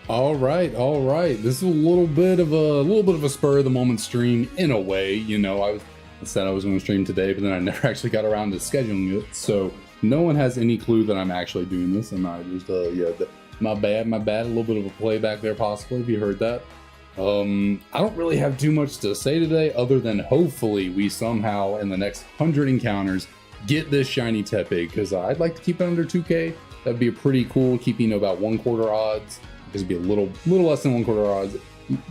All right. This is a little bit of a spur of the moment stream in a way. You know, I said I was going to stream today, but then I never actually got around to scheduling it. So no one has any clue that I'm actually doing this, and I just my bad. A little bit of a playback there, possibly, if you heard that. I don't really have too much to say today, other than hopefully we somehow in the next 100 encounters get this shiny Tepig, because I'd like to keep it under 2K. That'd be a pretty cool, keeping about 1/4 odds. This would be a little less than 1/4 odds.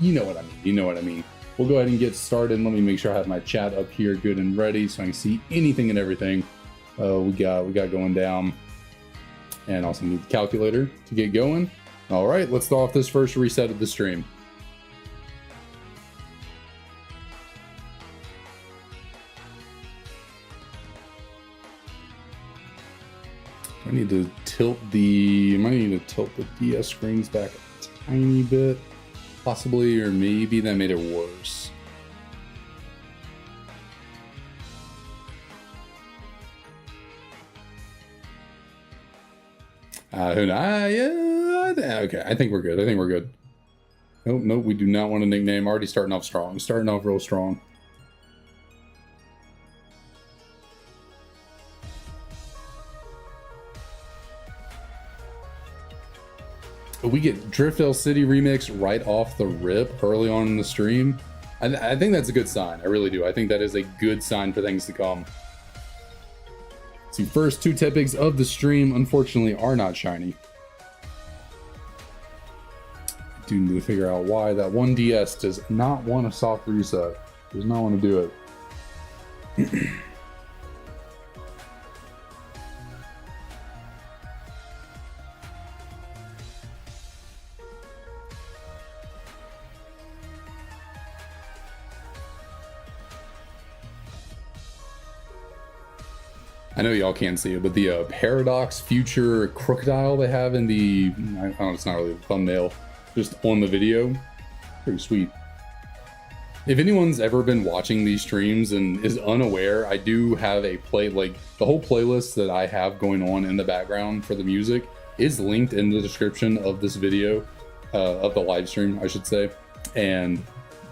You know what I mean. You know what I mean. We'll go ahead and get started. Let me make sure I have my chat up here good and ready so I can see anything and everything we got going down. And also need the calculator to get going. All right, let's start off this first reset of the stream. I need to tilt the DS screens back a tiny bit, possibly, or maybe that made it worse. Yeah, okay, I think we're good. Nope, we do not want a nickname. Already starting off strong. Starting off real strong. We get Driftville City remix right off the rip early on in the stream. I think that's a good sign. I really do. I think that is a good sign for things to come. So first two Tepigs of the stream, unfortunately, are not shiny. I do need to figure out why that 1DS does not want a soft reset. Does not want to do it. I know y'all can't see it, but the Paradox Future Crocodile they have in the, I don't know, it's not really a thumbnail, just on the video. Pretty sweet. If anyone's ever been watching these streams and is unaware, I do have a the whole playlist that I have going on in the background for the music is linked in the description of this video, of the live stream, I should say. And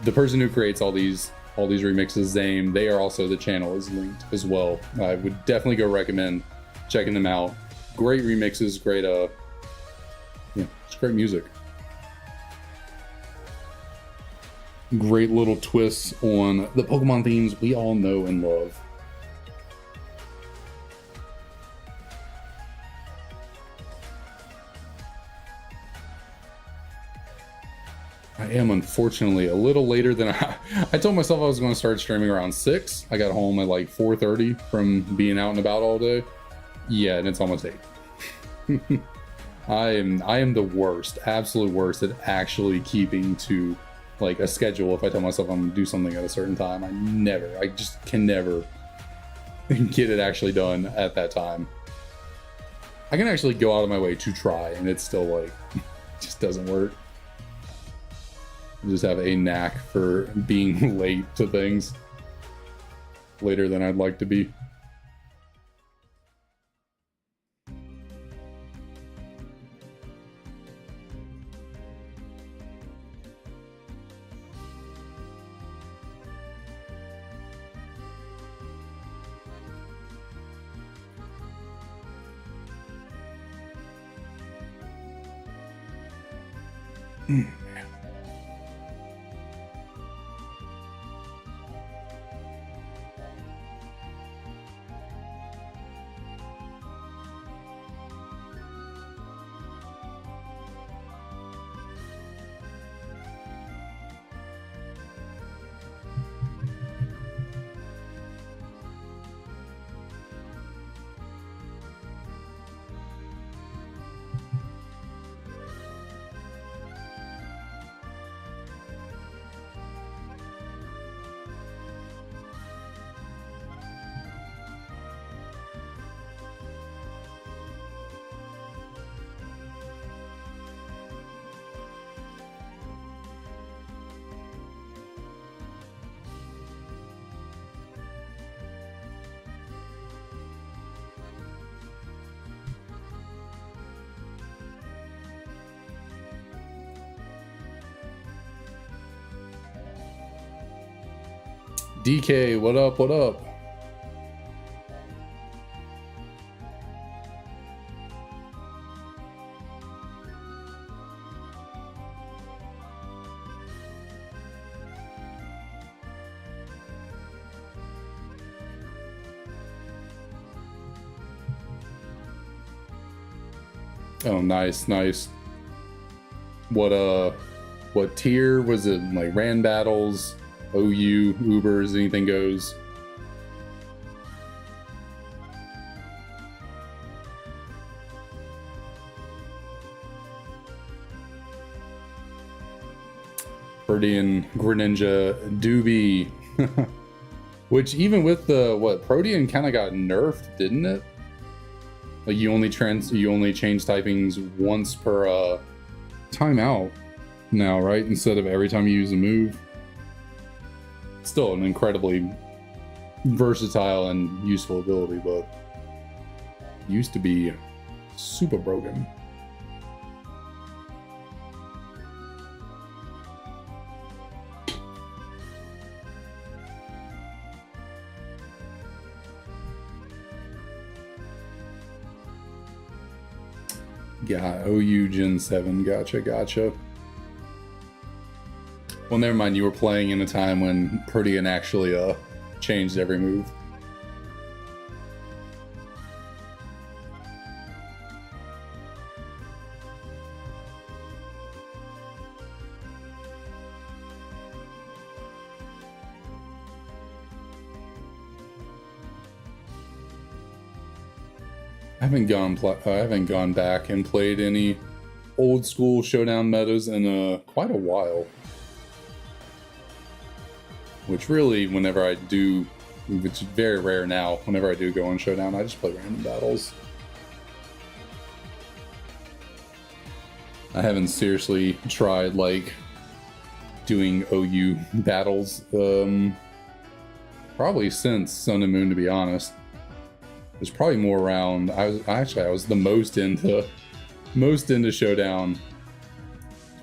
the person who creates all these remixes, Zame, they are also, the channel is linked as well. I would definitely go recommend checking them out. Great remixes, great it's great music. Great little twists on the Pokemon themes we all know and love. I am unfortunately a little later than I told myself I was going to start streaming around 6. I got home at like 4:30 from being out and about all day. Yeah, and it's almost 8. I am the worst, absolute worst at actually keeping to like a schedule. If I tell myself I'm gonna do something at a certain time, I just can never get it actually done at that time. I can actually go out of my way to try, and it's still like just doesn't work. I just have a knack for being late to things, later than I'd like to be. DK, what up? What up? Oh, nice, nice. What tier was it? Like ran battles, OU, Ubers, anything goes. Protean, Greninja, Doobie. Which even with the Protean kind of got nerfed, didn't it? Like you only change typings once per timeout now, right? Instead of every time you use a move. Still an incredibly versatile and useful ability, but used to be super broken. Yeah, OU Gen 7, gotcha. Well, never mind, you were playing in a time when Protean actually changed every move. I haven't gone back and played any old school showdown metas in quite a while. Which really, whenever I do, it's very rare now, whenever I do go on showdown, I just play random battles. I haven't seriously tried like doing OU battles probably since Sun and Moon, to be honest. There's probably more around. I was the most into showdown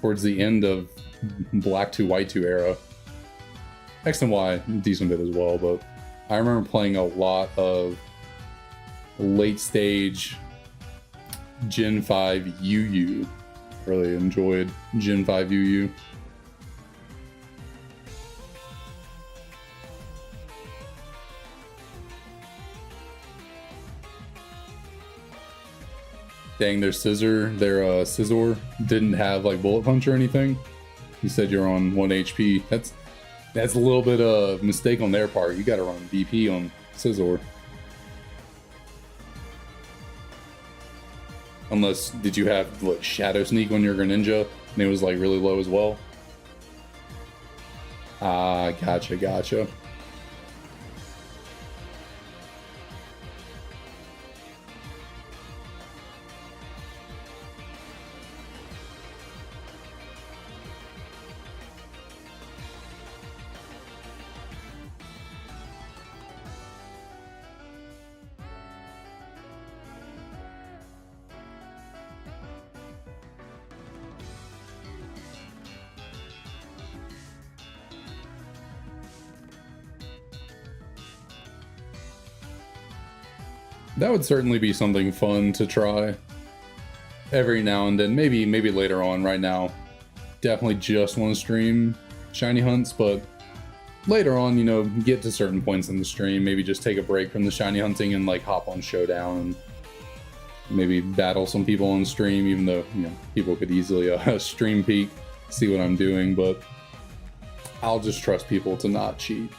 towards the end of Black 2 White 2 era. X and Y decent bit as well, but I remember playing a lot of late stage Gen 5 UU. Really enjoyed Gen 5 UU. Dang, their Scizor didn't have like Bullet Punch or anything. You said you're on 1 HP. That's a little bit of mistake on their part. You gotta run BP on Scizor. Unless, did you have like Shadow Sneak on your Greninja and it was like really low as well? Ah, gotcha. That would certainly be something fun to try every now and then. Maybe later on. Right now, definitely just want to stream shiny hunts, but later on, you know, get to certain points in the stream, maybe just take a break from the shiny hunting and like hop on showdown and maybe battle some people on stream, even though, you know, people could easily stream peek, see what I'm doing, but I'll just trust people to not cheat.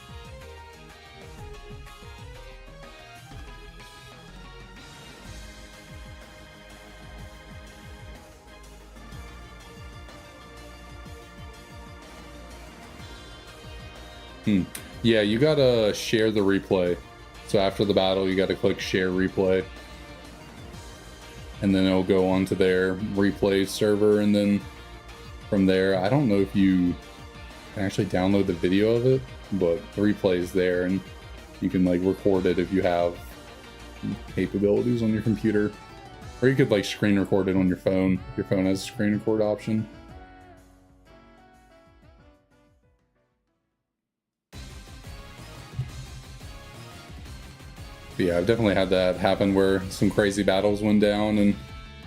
Yeah, you gotta share the replay. So after the battle, you gotta click share replay. And then it'll go onto their replay server, and then from there, I don't know if you can actually download the video of it, but the replay is there, and you can like record it if you have capabilities on your computer. Or you could like screen record it on your phone. Your phone has a screen record option. But yeah, I've definitely had that happen where some crazy battles went down and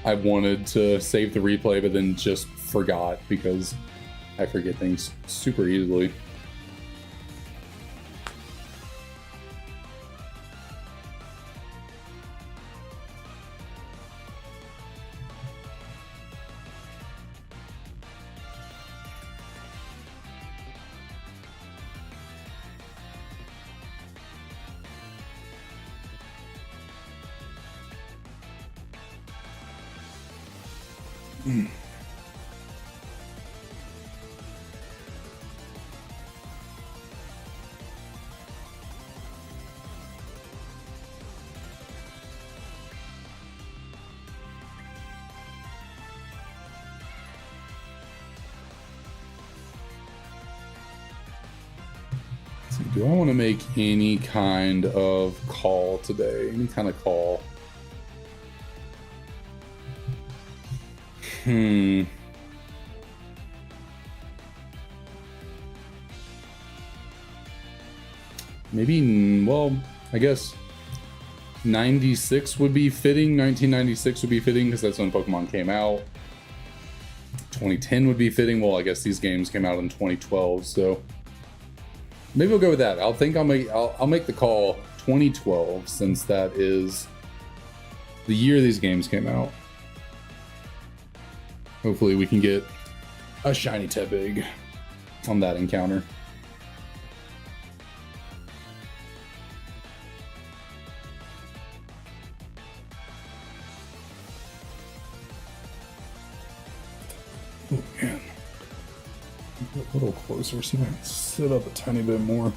I wanted to save the replay, but then just forgot because I forget things super easily. Do I want to make any kind of call today? Any kind of call? Maybe, well, I guess 96 would be fitting. 1996 would be fitting because that's when Pokemon came out. 2010 would be fitting. Well, I guess these games came out in 2012, so maybe we'll go with that. I'll make the call 2012 since that is the year these games came out. Hopefully we can get a shiny Tepig on that encounter. Oh man. A little closer, see if I can sit up a tiny bit more.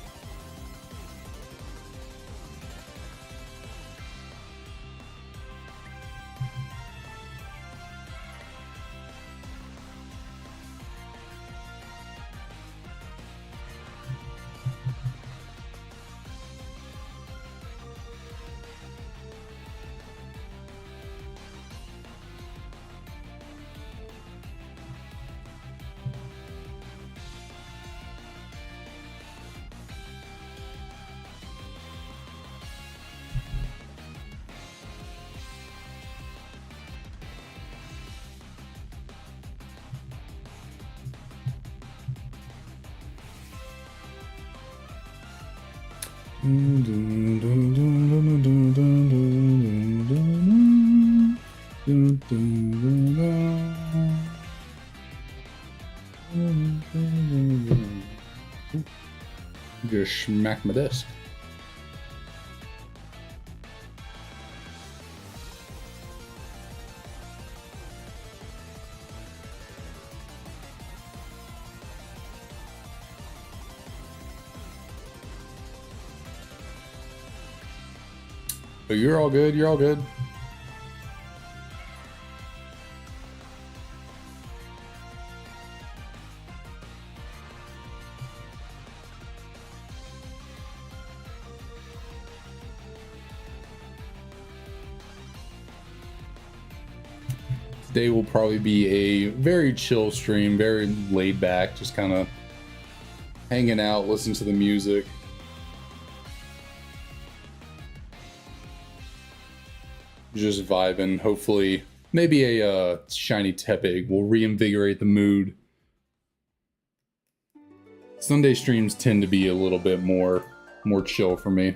Just smack my desk. But you're all good, you're all good. Today will probably be a very chill stream, very laid back, just kind of hanging out, listening to the music. Just vibing. Hopefully, maybe a shiny Tepig will reinvigorate the mood. Sunday streams tend to be a little bit more chill for me.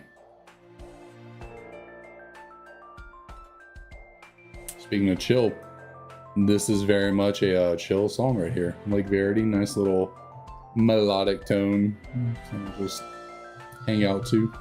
Speaking of chill, this is very much a chill song right here. Lake Verity, nice little melodic tone. So just hang out to.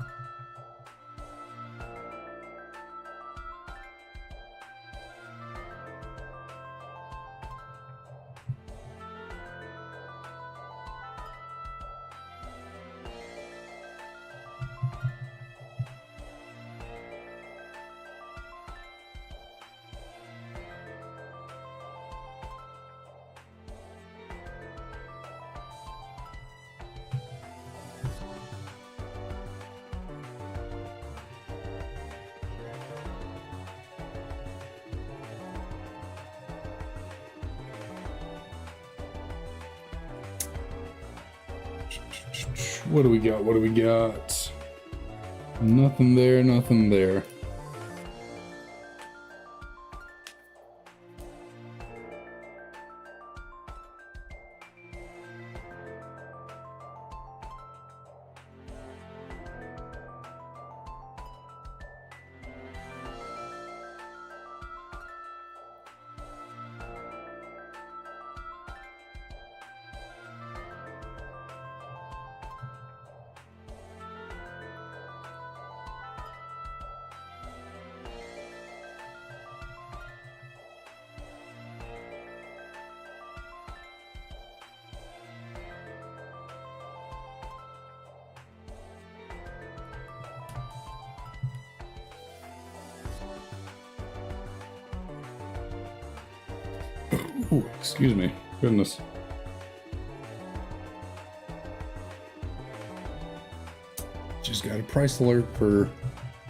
What do we got? What do we got? Nothing there, nothing there. Ooh, excuse me. Goodness. Just got a price alert for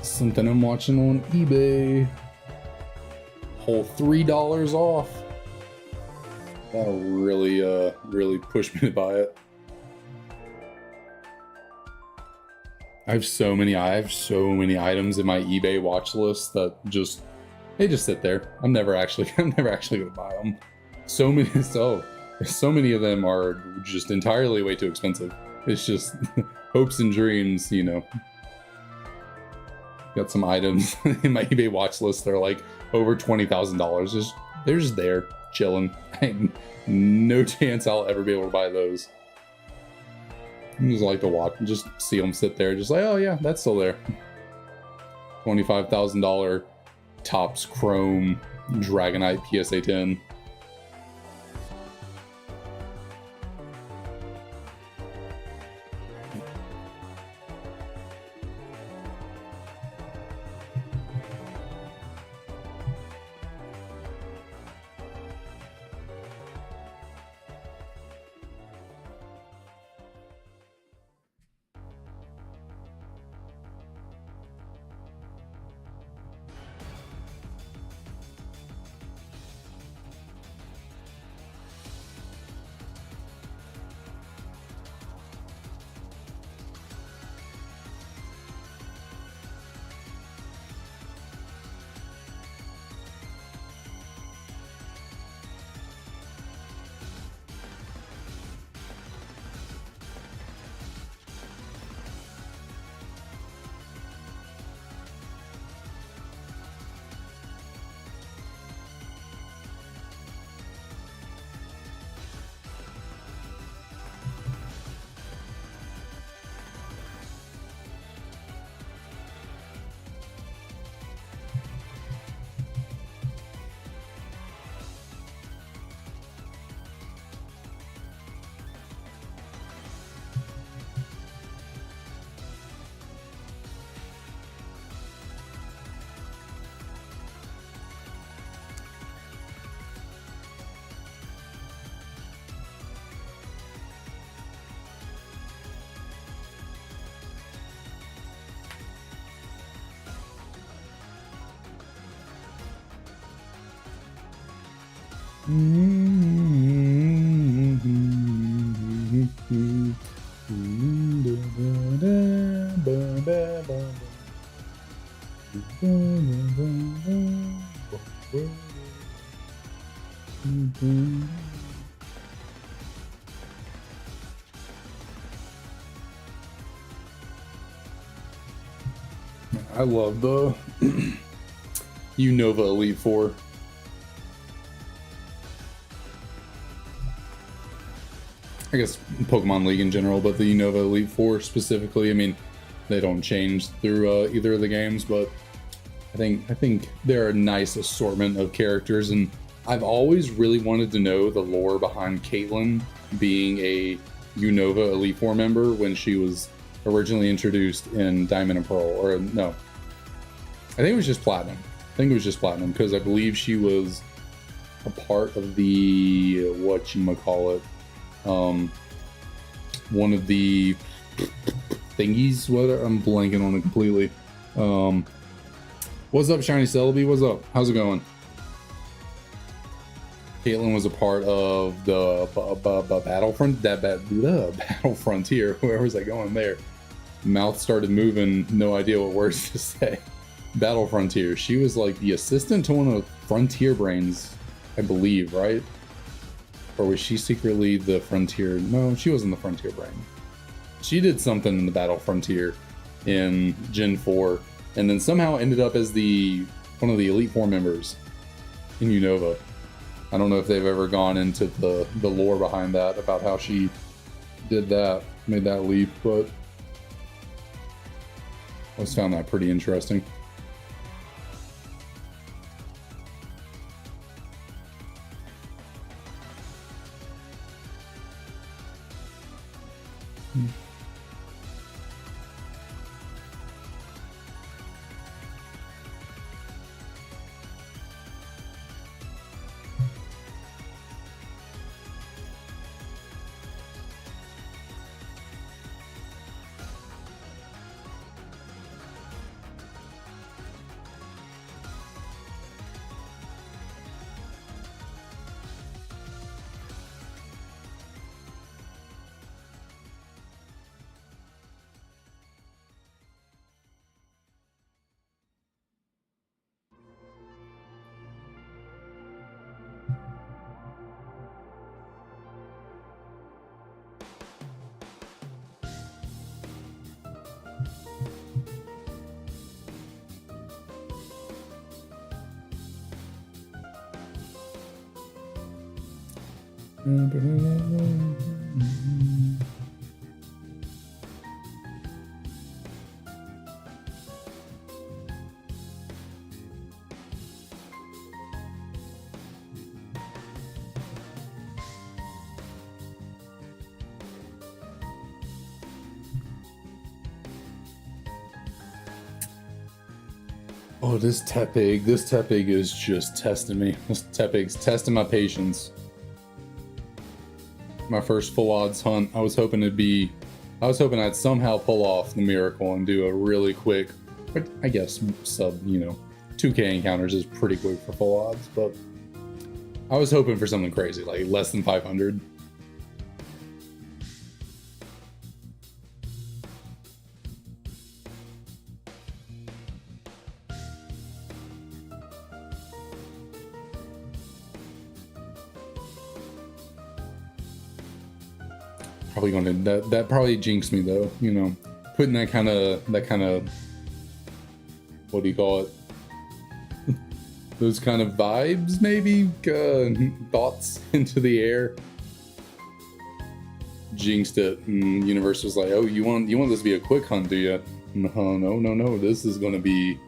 something I'm watching on eBay. Whole $3 off. That'll really push me to buy it. I have so many items in my eBay watch list that they just sit there. I'm never actually gonna buy them. So many of them are just entirely way too expensive. It's just hopes and dreams, you know. Got some items in my eBay watch list that are like over $20,000. They're just there chilling. No chance I'll ever be able to buy those. I just like to watch and just see them sit there, just like, oh yeah, that's still there. $25,000 Topps Chrome Dragonite PSA 10. I love the Unova Elite Four. I guess Pokemon League in general, but the Unova Elite Four specifically. I mean, they don't change through either of the games, but I think they're a nice assortment of characters, and I've always really wanted to know the lore behind Caitlyn being a Unova Elite Four member when she was originally introduced in Diamond and Pearl, or no, I think it was just Platinum. Because I believe she was a part of the whatchamacallit, one of the thingies. What, I'm blanking on it completely. What's up, Shiny Celebi? What's up? How's it going? Caitlyn was a part of the Battle Frontier. Where was I going there? Mouth started moving, no idea what words to say. Battle Frontier. She was like the assistant to one of Frontier Brains, I believe, right? Or was she secretly the Frontier? No, she wasn't the Frontier Brain. She did something in the Battle Frontier in Gen 4, and then somehow ended up as one of the Elite Four members in Unova. I don't know if they've ever gone into the lore behind that, about how she did that, made that leap, but I always found that pretty interesting. Oh, this Tepig is just testing me. This Tepig's testing my patience. My first full odds hunt, I was hoping I'd somehow pull off the miracle and do a really quick, but I guess sub, 2K encounters is pretty quick for full odds, but I was hoping for something crazy, like less than 500. Probably gonna that probably jinxed me though, putting that kind of what do you call it? Those kind of vibes, maybe thoughts into the air. Jinxed it, and Universe was like, "Oh, you want this to be a quick hunt, do you?" No. This is gonna be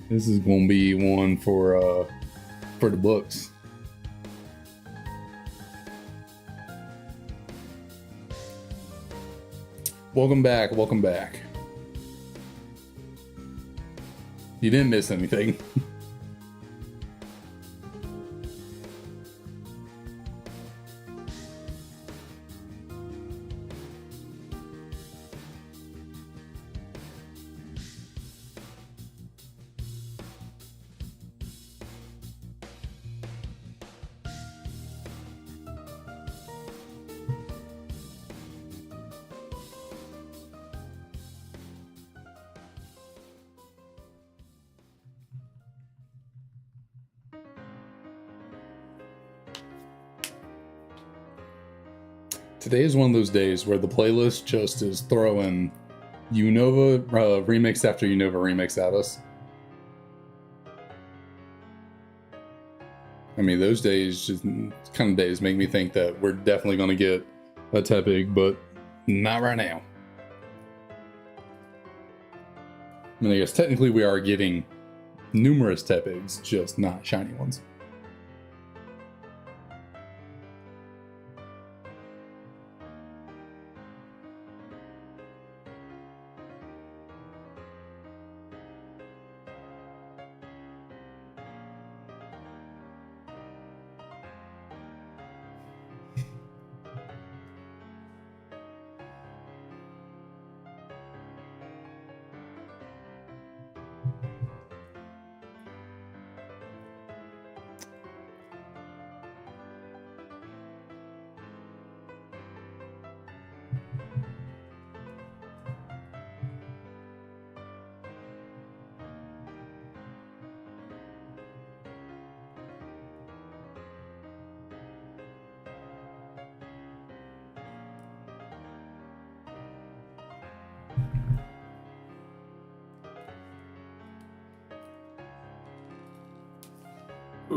one for the books. Welcome back. You didn't miss anything. Today is one of those days where the playlist just is throwing Unova remix after Unova remix at us. I mean, those days, just kind of days, make me think that we're definitely going to get a Tepig, but not right now. I mean, I guess technically we are getting numerous Tepigs, just not shiny ones.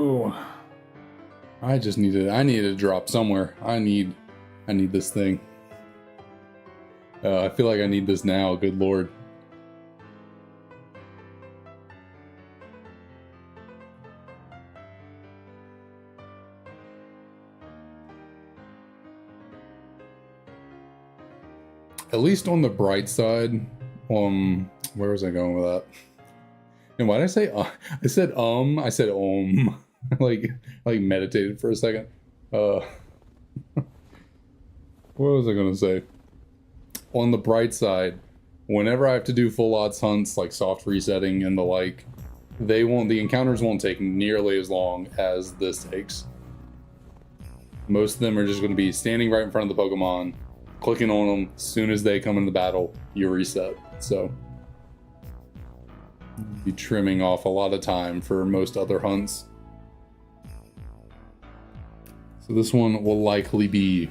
Ooh. I need to drop somewhere. I need this thing. I feel like I need this now, good lord. At least on the bright side, where was I going with that? And why did I say, I said, like meditated for a second. What was I gonna say? On the bright side, whenever I have to do full odds hunts, like soft resetting and the like, the encounters won't take nearly as long as this takes. Most of them are just going to be standing right in front of the Pokemon, clicking on them. As soon as they come in the battle, you reset. So, be trimming off a lot of time for most other hunts. So this one will likely be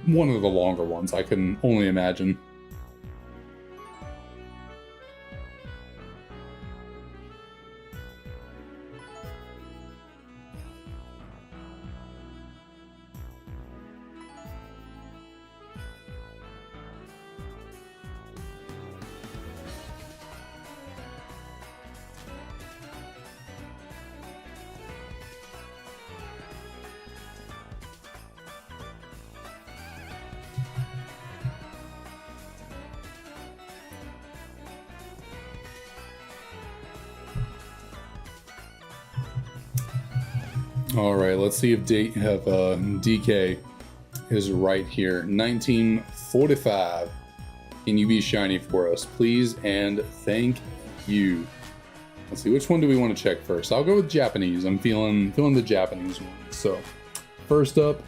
one of the longer ones, I can only imagine. All right, let's see if DK is right here. 1945. Can you be shiny for us, please? And thank you. Let's see, which one do we want to check first? I'll go with Japanese. I'm feeling the Japanese one. So, first up,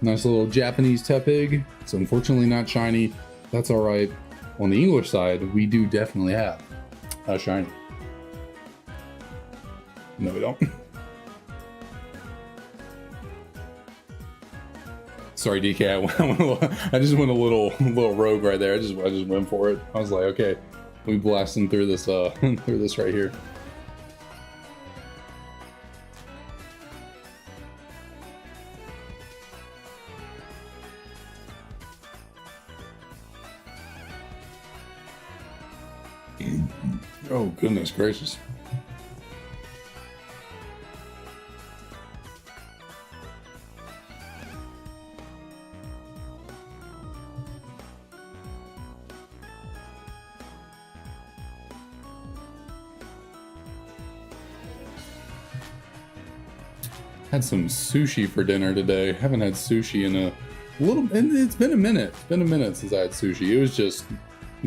nice little Japanese Tepig. It's unfortunately not shiny. That's all right. On the English side, we do definitely have a shiny. No, we don't. Sorry, DK. I just went a little rogue right there. I just went for it. I was like, okay, we blasting through this through this right here. Oh goodness gracious. Had some sushi for dinner today. Haven't had sushi in it's been a minute. It's been a minute since I had sushi. It was just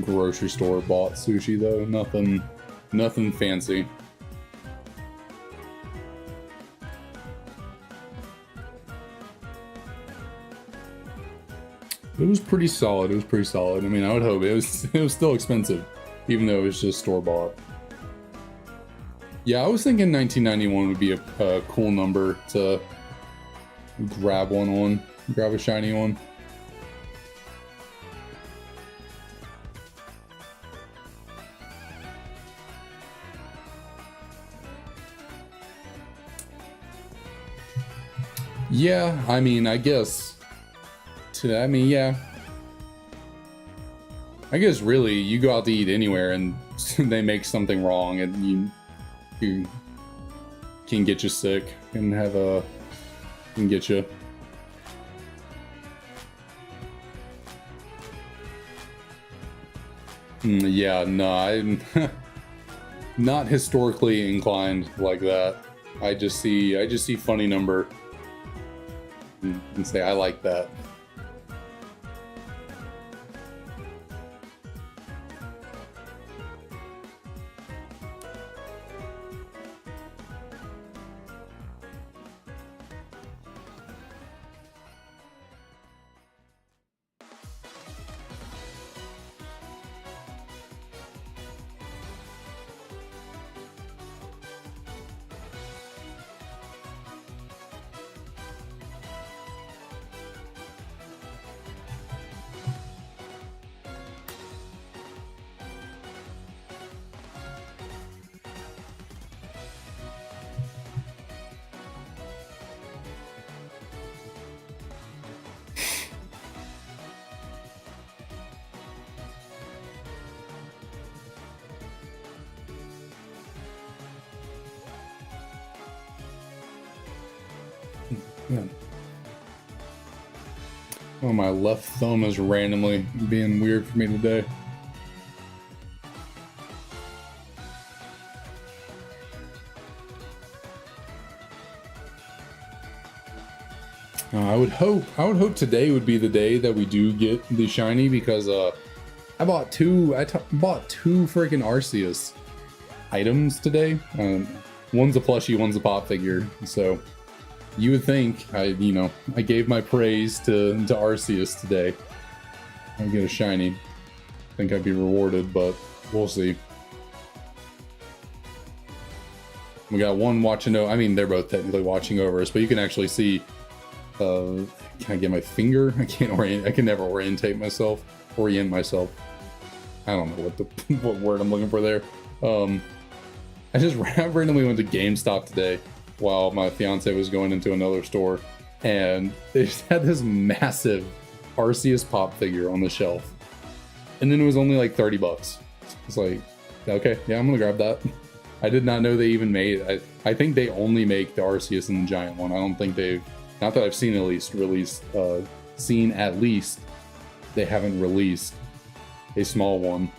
grocery store bought sushi though. Nothing fancy. It was pretty solid. I mean, I would hope it was still expensive, even though it was just store bought. Yeah, I was thinking 1991 would be a cool number to grab a shiny one. Yeah, I mean, I guess. Yeah. I guess really, you go out to eat anywhere and they make something wrong, and you can get you sick and can get you. Yeah, no, I'm not historically inclined like that. I just see funny number and say I like that. Man. Oh, my left thumb is randomly being weird for me today. I would hope today would be the day that we do get the shiny, because I bought two freaking Arceus items today. One's a plushie, one's a pop figure. So you would think I gave my praise to Arceus today. I'd get a shiny. I think I'd be rewarded, but we'll see. We got one watching over. I mean, they're both technically watching over us, but you can actually see. Can I get my finger? I can't orient. I can never orient myself. I don't know what word I'm looking for there. I just randomly went to GameStop today while my fiance was going into another store, and they just had this massive Arceus pop figure on the shelf, and then it was only like $30. It's like, okay, yeah, I'm gonna grab that. I did not know they even made. I think they only make the Arceus and the giant one. I don't think they've. Not that I've seen at least they haven't released a small one.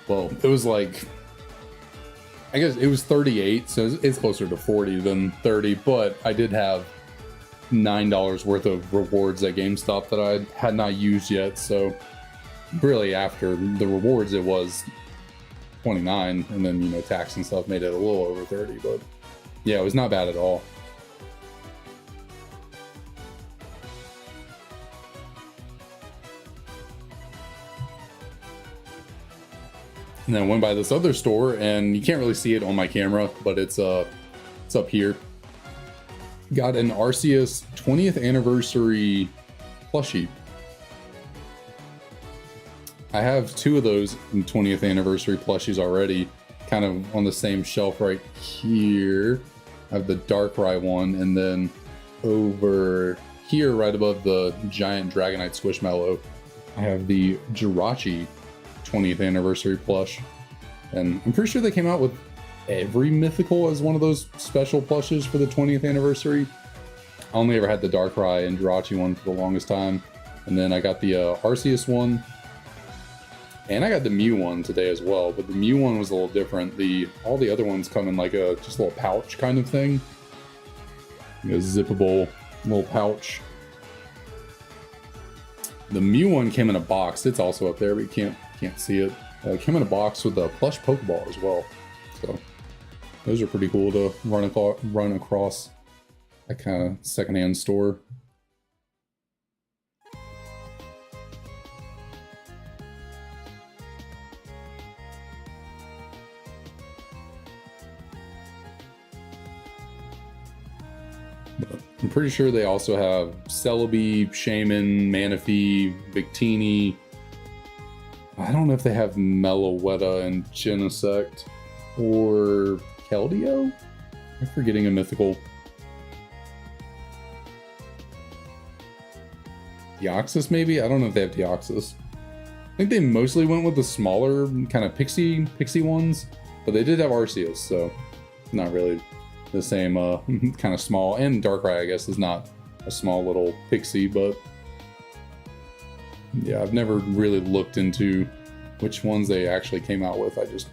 Well, it was like, I guess it was 38, so it's closer to 40 than 30, but I did have $9 worth of rewards at GameStop that I had not used yet, so really after the rewards it was 29, and then tax and stuff made it a little over 30, but yeah, it was not bad at all. And then I went by this other store, and you can't really see it on my camera, but it's up here. Got an Arceus 20th anniversary plushie. I have two of those 20th anniversary plushies already, kind of on the same shelf right here. I have the Darkrai one, and then over here, right above the giant Dragonite Squishmallow, I have the Jirachi 20th anniversary plush. And I'm pretty sure they came out with every mythical as one of those special plushes for the 20th anniversary. I only ever had the Darkrai and Jirachi one for the longest time, and then I got the Arceus one, and I got the Mew one today as well. But the Mew one was a little different. All the other ones come in like just a little pouch kind of thing, a zippable little pouch. The Mew one came in a box. It's also up there, but you can't see it. It came in a box with a plush Pokeball as well. So those are pretty cool to run across that kind of secondhand store. But I'm pretty sure they also have Celebi, Shaman, Manaphy, Victini. I don't know if they have Meloetta and Genesect or Keldeo. I'm forgetting a mythical. Deoxys, maybe? I don't know if they have Deoxys. I think they mostly went with the smaller kind of pixie ones, but they did have Arceus, so not really the same kind of small. And Darkrai, I guess, is not a small little pixie, but yeah, I've never really looked into which ones they actually came out with. I just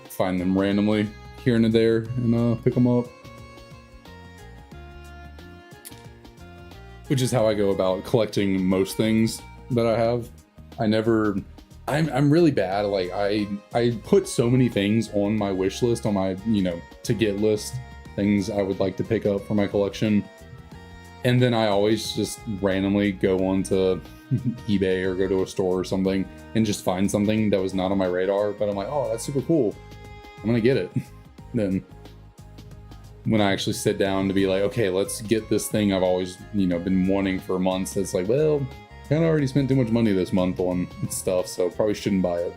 find them randomly here and there and pick them up. Which is how I go about collecting most things that I have. I'm really bad. Like I put so many things on my wish list, on my to get list, things I would like to pick up for my collection, and then I always just randomly go onto eBay or go to a store or something and just find something that was not on my radar, but I'm like, oh, that's super cool, I'm gonna get it. Then when I actually sit down to be like, okay, let's get this thing I've always been wanting for months, it's like, well, kind of already spent too much money this month on stuff, so probably shouldn't buy it.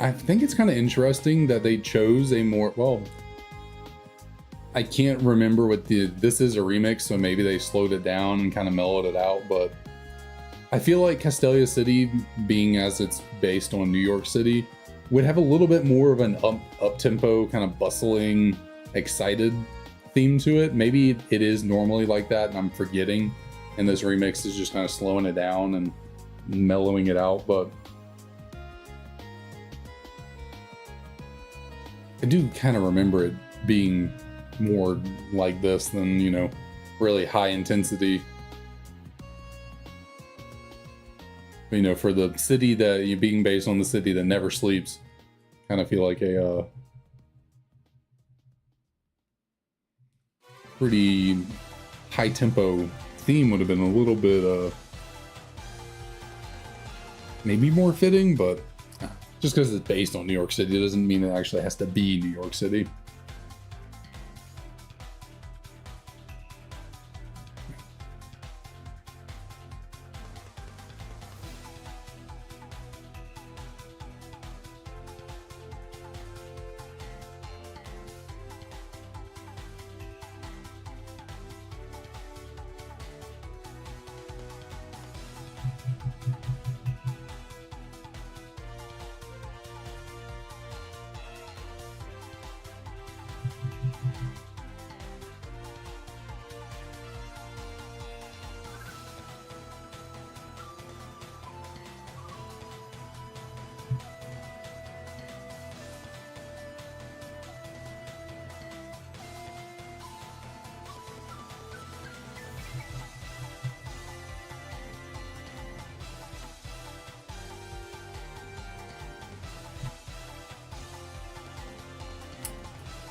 I think it's kind of interesting that they chose a more, well, I can't remember what this is a remix, so maybe they slowed it down and kind of mellowed it out, but I feel like Castelia City, being as it's based on New York City, would have a little bit more of an up-tempo, kind of bustling, excited theme to it. Maybe it is normally like that and I'm forgetting, and this remix is just kind of slowing it down and mellowing it out, but I do kind of remember it being more like this than, you know, really high intensity. You know, for the city that you're being based on, the city that never sleeps, kind of feel like a pretty high tempo theme would have been a little bit maybe more fitting, but just because it's based on New York City doesn't mean it actually has to be New York City.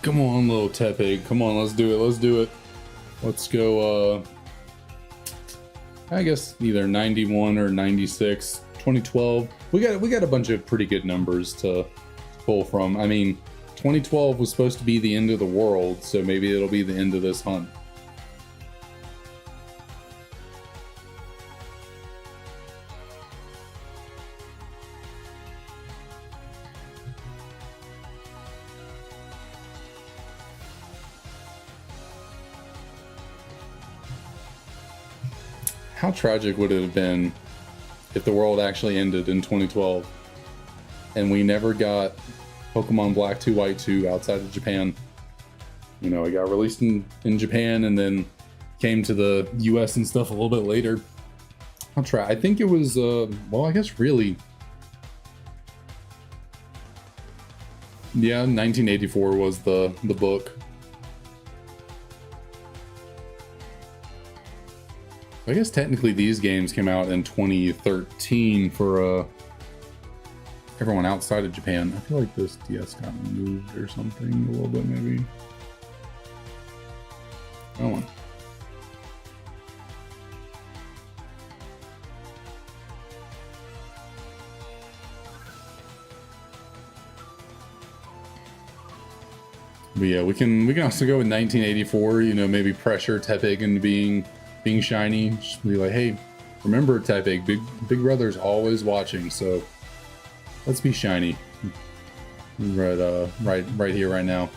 Come on, little Tepig. Come on, let's do it. Let's do it. Let's go, I guess either 91 or 96. 2012. We got a bunch of pretty good numbers to pull from. I mean, 2012 was supposed to be the end of the world, so maybe it'll be the end of this hunt. How tragic would it have been if the world actually ended in 2012 and we never got Pokemon Black 2 White 2 outside of Japan? You know, it got released in Japan and then came to the US and stuff a little bit later. I'll try. I think it was, well, I guess really, yeah, 1984 was the book. I guess technically these games came out in 2013 for everyone outside of Japan. I feel like this DS got moved or something a little bit, maybe. Oh. But yeah, we can also go with 1984. You know, maybe pressure Tepig into being shiny. Just be like, hey, remember Tepig, big brother's always watching, so let's be shiny. Right here, right now.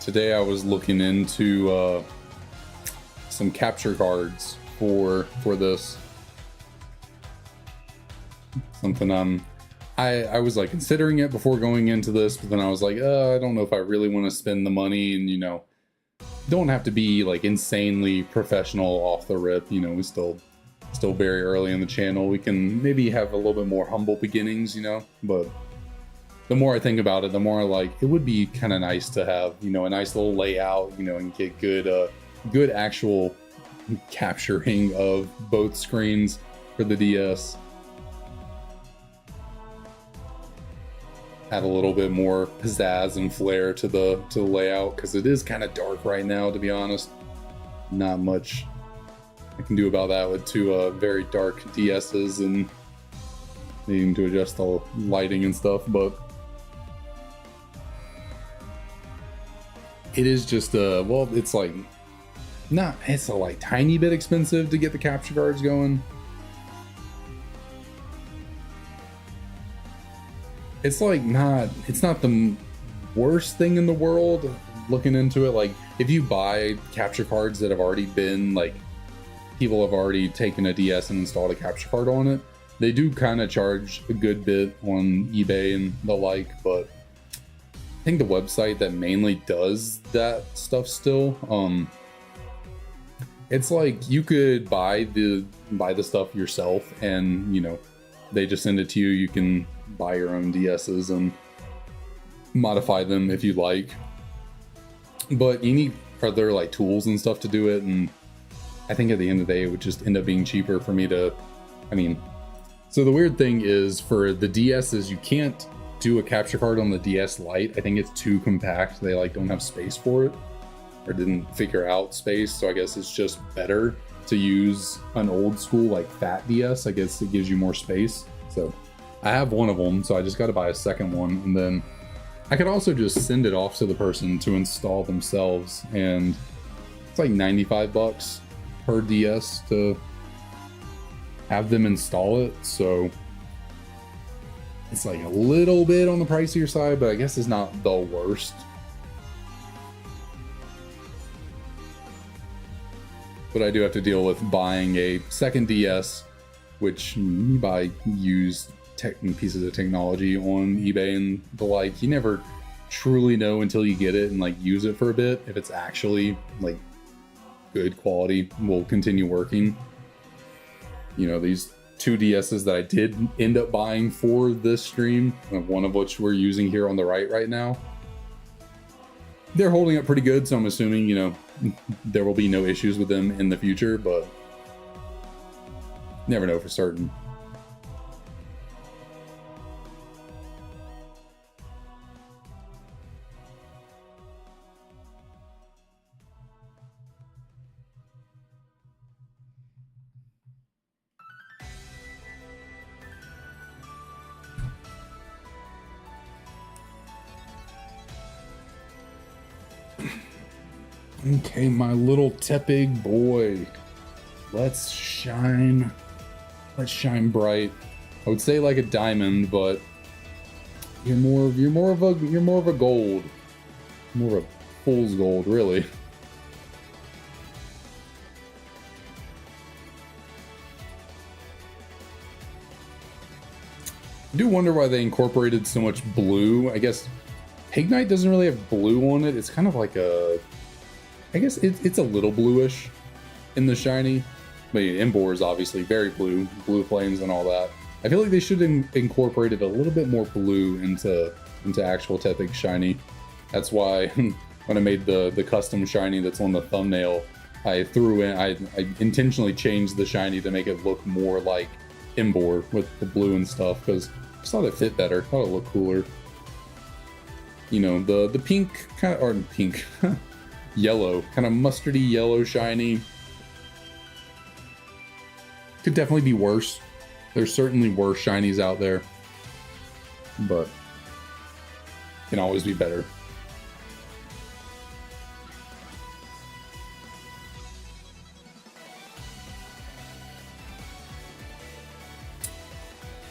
Today I was looking into some capture cards for this. Something I was like considering it before going into this, but then I was like, I don't know if I really want to spend the money, and you know, don't have to be like insanely professional off the rip. You know, we still very early in the channel. We can maybe have a little bit more humble beginnings, you know, but the more I think about it, the more like it would be kind of nice to have, you know, a nice little layout, you know, and get good actual capturing of both screens for the DS. Add a little bit more pizzazz and flair to the layout, because it is kind of dark right now, to be honest. Not much I can do about that with two very dark DSs and needing to adjust the lighting and stuff, but it is just well, it's like it's a like tiny bit expensive to get the capture cards going. It's like it's not the worst thing in the world looking into it. Like if you buy capture cards that have already been like, people have already taken a DS and installed a capture card on it, they do kind of charge a good bit on eBay and the like, but I think the website that mainly does that stuff still, it's like you could buy the stuff yourself, and you know, they just send it to you. You can buy your own DSs and modify them if you like, but you need other like tools and stuff to do it, and I think at the end of the day it would just end up being cheaper for me to, I mean, so the weird thing is for the DSs, you can't do a capture card on the DS Lite. I think it's too compact. They like don't have space for it, or didn't figure out space, so I guess it's just better to use an old school like fat DS. I guess it gives you more space. So I have one of them, so I just got to buy a second one, and then I could also just send it off to the person to install themselves, and it's like 95 bucks per DS to have them install it. So it's like a little bit on the pricier side, but I guess it's not the worst. But I do have to deal with buying a second DS, which you buy used pieces of technology on eBay and the like. You never truly know until you get it and like use it for a bit if it's actually like good quality, will continue working. You know, these two DSs that I did end up buying for this stream, one of which we're using here on the right now, they're holding up pretty good, so I'm assuming, you know, there will be no issues with them in the future, but never know for certain. Okay, my little Tepig boy. Let's shine bright. I would say like a diamond, but you're more of a gold. More of a fool's gold, really. I do wonder why they incorporated so much blue. I guess Pignite doesn't really have blue on it. It's kind of like a, I guess it's a little bluish in the shiny. But Embor is obviously very blue flames and all that. I feel like they should have incorporated a little bit more blue into actual Tepig shiny. That's why when I made the custom shiny that's on the thumbnail, I intentionally changed the shiny to make it look more like Embor with the blue and stuff, because I just thought it fit better. I thought it looked cooler. You know, the pink kind of, or pink, yellow, kind of mustardy yellow shiny could definitely be worse. There's certainly worse shinies out there, but can always be better.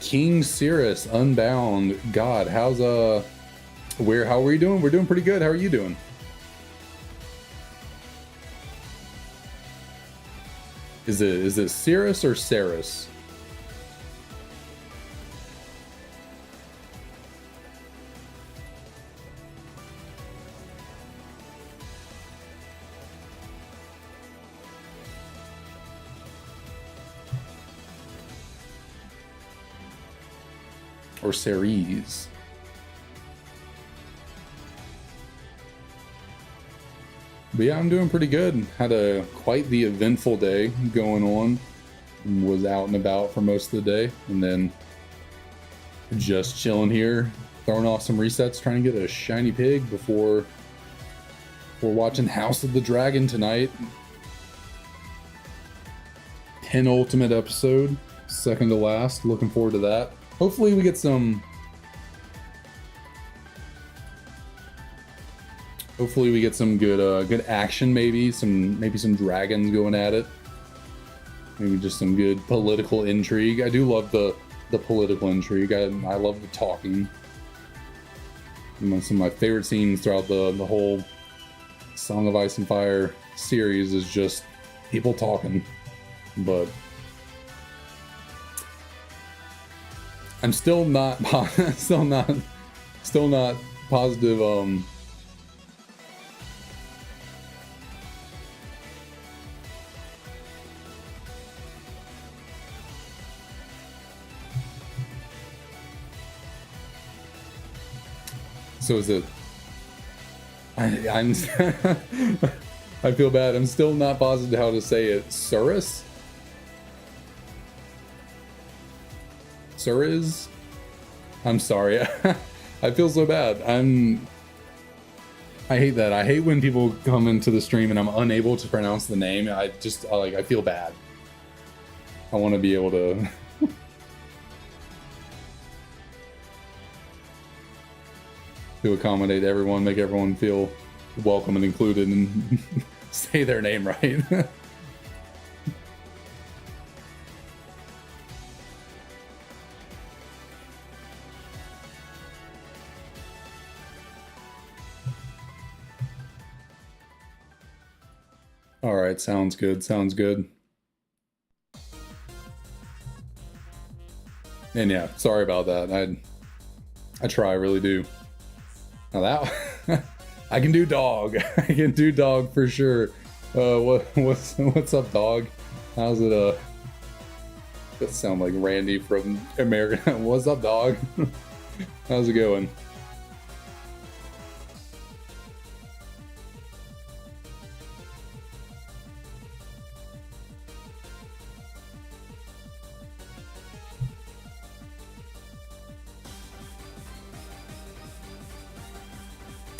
King Cirrus Unbound. God, how's how are we doing? We're doing pretty good. How are you doing? Is it Cirrus or Ceres? Or Ceres? But yeah, I'm doing pretty good. Had a quite the eventful day going on. Was out and about for most of the day, and then just chilling here, throwing off some resets, trying to get a shiny pig before we're watching House of the Dragon tonight. Penultimate episode, second to last. Looking forward to that. Hopefully we get some. Hopefully we get some good action. Maybe some dragons going at it. Maybe just some good political intrigue. I do love the political intrigue. I love the talking. Some of my favorite scenes throughout the whole Song of Ice and Fire series is just people talking. But I'm still not still not positive. So is it? I'm. I feel bad. I'm still not positive how to say it. Ceres? Ceres? I'm sorry. I feel so bad. I hate that. I hate when people come into the stream and I'm unable to pronounce the name. I feel bad. I want to be able to. To accommodate everyone, make everyone feel welcome and included, and say their name right. All right, sounds good. Sounds good. And yeah, sorry about that. I try, I really do. Now that I can do dog. I can do dog for sure. What's up, dog? How's it? That sound like Randy from America. What's up, dog? How's it going?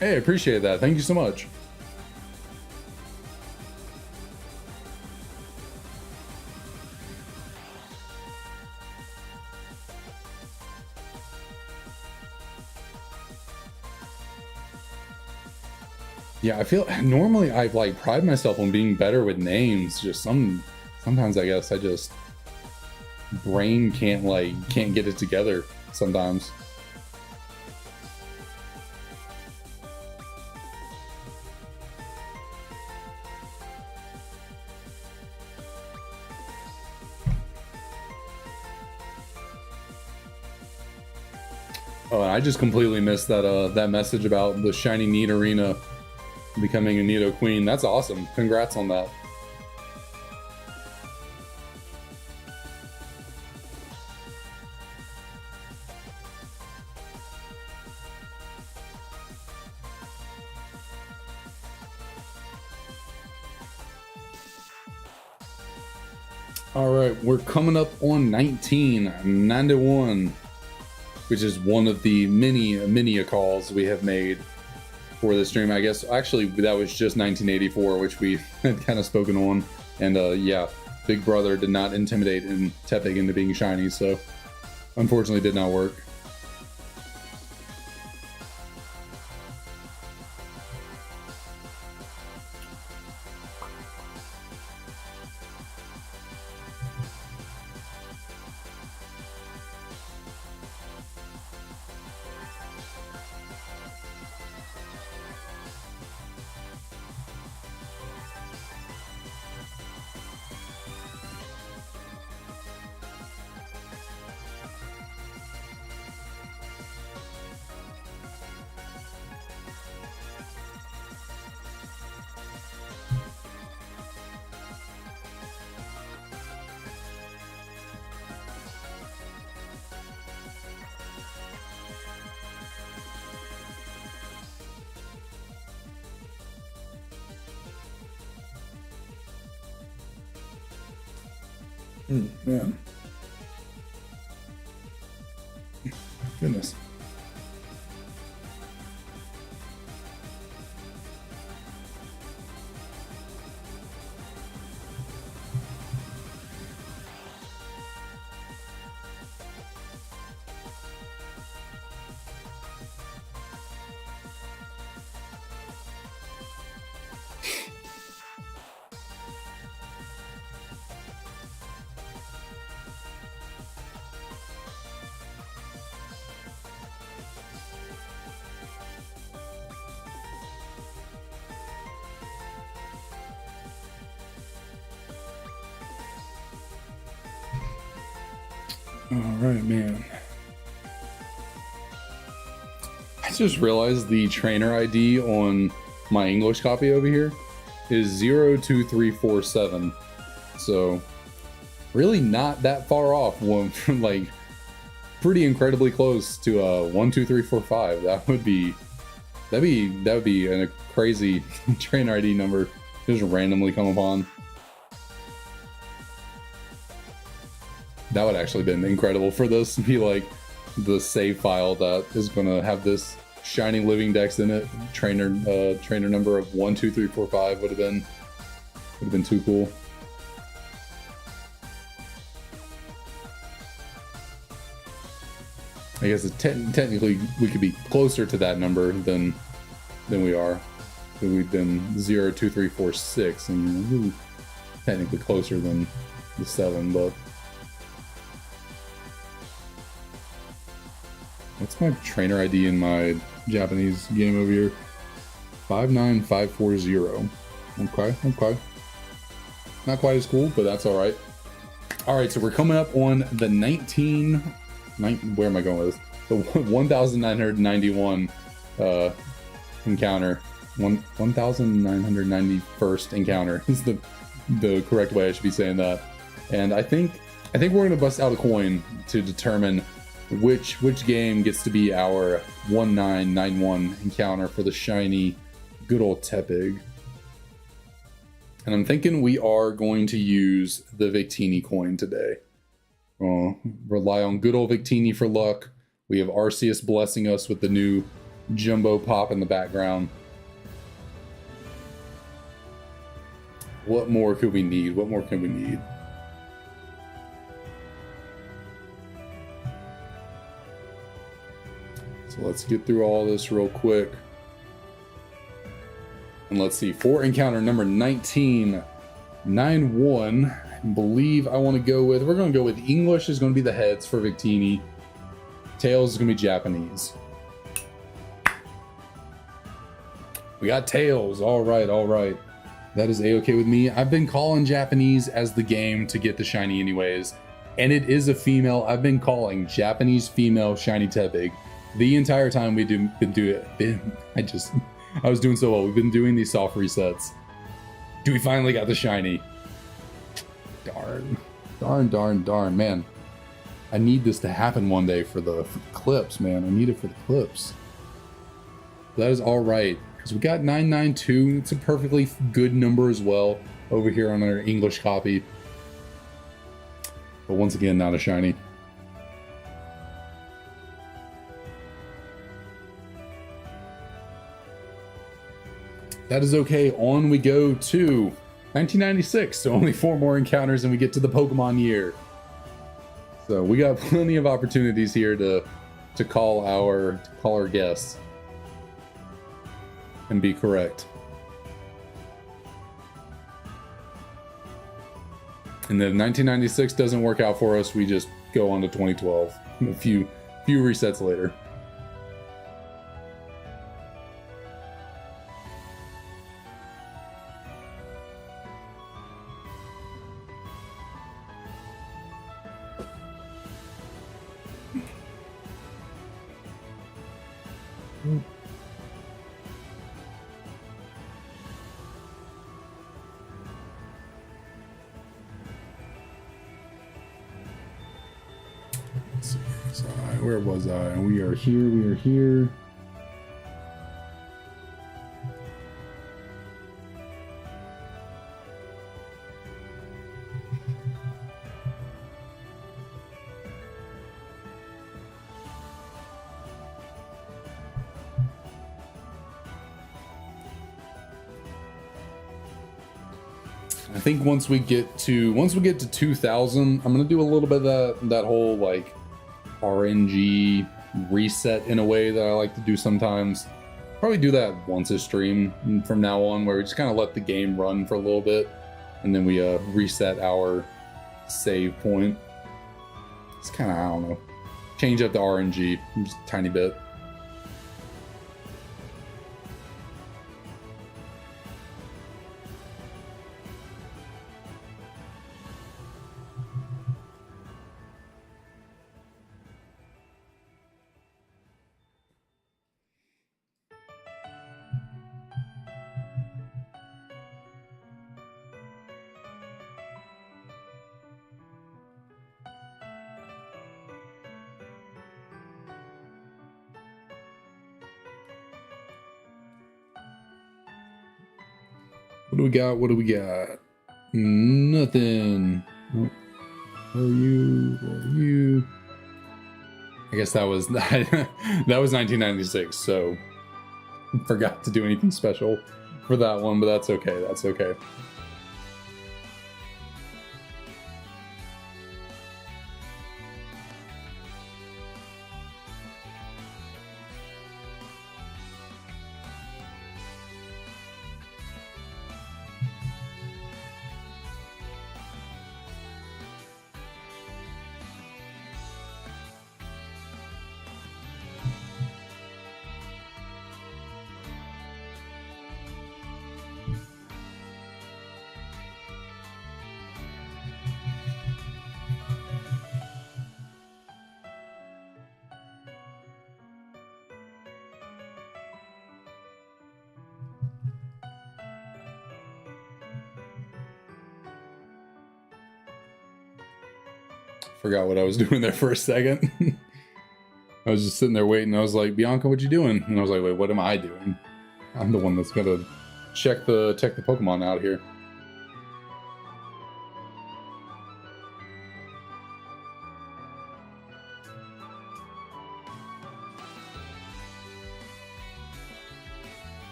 Hey, appreciate that. Thank you so much. Yeah, I feel normally I like pride myself on being better with names. Just sometimes I guess I just brain can't get it together sometimes. Oh, and I just completely missed that message about the shiny Need Arena becoming a Nido Queen. That's awesome. Congrats on that. All right, we're coming up on 1991. Which is one of the many calls we have made for this stream. I guess actually that was just 1984, which we had kind of spoken on. And yeah, Big Brother did not intimidate and Tepig into being shiny, so unfortunately did not work. Man. Goodness. All right, man. I just realized the trainer ID on my English copy over here is 02347. So really not that far off, one from like pretty incredibly close to 12345. That would be a crazy trainer ID number just randomly come upon. That would actually been incredible for this to be like the save file that is gonna have this shiny living dex in it. Trainer number of 12345 would have been too cool. I guess technically we could be closer to that number than we are. So we've been 02346 and really technically closer than the 7, but what's my trainer ID in my Japanese game over here? 59540. Okay. Not quite as cool, but that's all right. All right, so we're coming up on the where am I going with this? The 1991 encounter. 1991st encounter is the correct way I should be saying that. And I think we're gonna bust out a coin to determine which game gets to be our 1991 encounter for the shiny good old Tepig. And I'm thinking we are going to use the Victini coin today. Rely on good old Victini for luck. We have Arceus blessing us with the new jumbo pop in the background. What more could we need? What more can we need? So let's get through all this real quick. And let's see, for encounter number 1991, I believe I want to go with, we're going to go with English is going to be the heads for Victini. Tails is going to be Japanese. We got Tails. All right. That is A-okay with me. I've been calling Japanese as the game to get the shiny anyways. And it is a female. I've been calling Japanese female shiny Tepig the entire time we been doing it. I was doing so well. We've been doing these soft resets. We finally got the shiny. Darn, man. I need this to happen one day for the clips, man. I need it for the clips. That is all right, because we got 992. It's a perfectly good number as well over here on our English copy. But once again, not a shiny. That is okay. On we go to 1996. So only 4 more encounters and we get to the Pokemon year. So we got plenty of opportunities here to call our guests and be correct. And then 1996 doesn't work out for us. We just go on to 2012. A few resets later. Where was I? We are here. I think once we get to 2000, I'm gonna do a little bit of that whole like RNG reset in a way that I like to do sometimes. Probably do that once a stream from now on, where we just kind of let the game run for a little bit, and then we reset our save point. It's kind of, I don't know, change up the RNG just a tiny bit. What do we got? What do we got? Nothing. Oh, where are you? Where are you? I guess that was that was 1996. So forgot to do anything special for that one, but that's okay. That's okay. Forgot what I was doing there for a second. I was just sitting there waiting. I was like, Bianca, what you doing? And I was like, wait, what am I doing? I'm the one that's gonna check the Pokemon out here.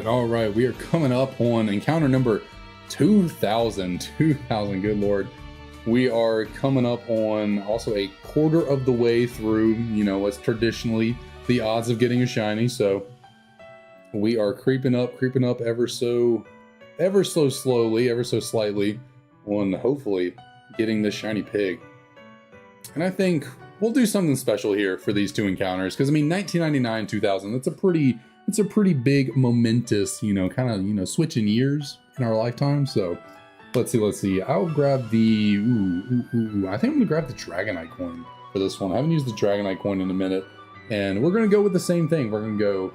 All right. We are coming up on encounter number 2000. Good Lord. We are coming up on also a quarter of the way through, you know, what's traditionally the odds of getting a shiny. So we are creeping up ever so slowly, ever so slightly on hopefully getting this shiny pig. And I think we'll do something special here for these two encounters. Because, I mean, 1999, 2000, it's a pretty big, momentous, you know, kind of, you know, switching years in our lifetime. So let's see. I'll grab the, I think I'm gonna grab the Dragonite coin for this one. I haven't used the Dragonite coin in a minute. And we're gonna go with the same thing. We're gonna go,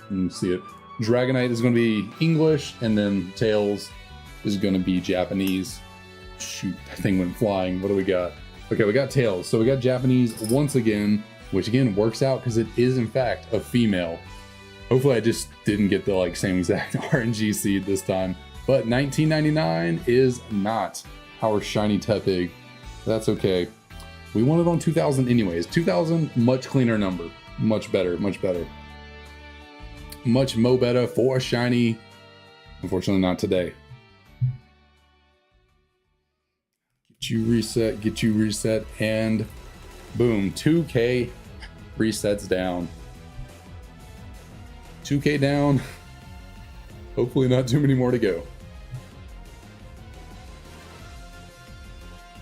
let me see it. Dragonite is gonna be English, and then Tails is gonna be Japanese. Shoot, that thing went flying. What do we got? Okay, we got Tails. So we got Japanese once again, which again works out because it is in fact a female. Hopefully I just didn't get the like same exact RNG seed this time. But 1999 is not our shiny Tepig. That's okay. We want it on 2000 anyways. 2000, much cleaner number. Much better, much better. Much mo better for a shiny. Unfortunately not today. Get you reset, and boom, 2K resets down. 2K down. Hopefully not too many more to go.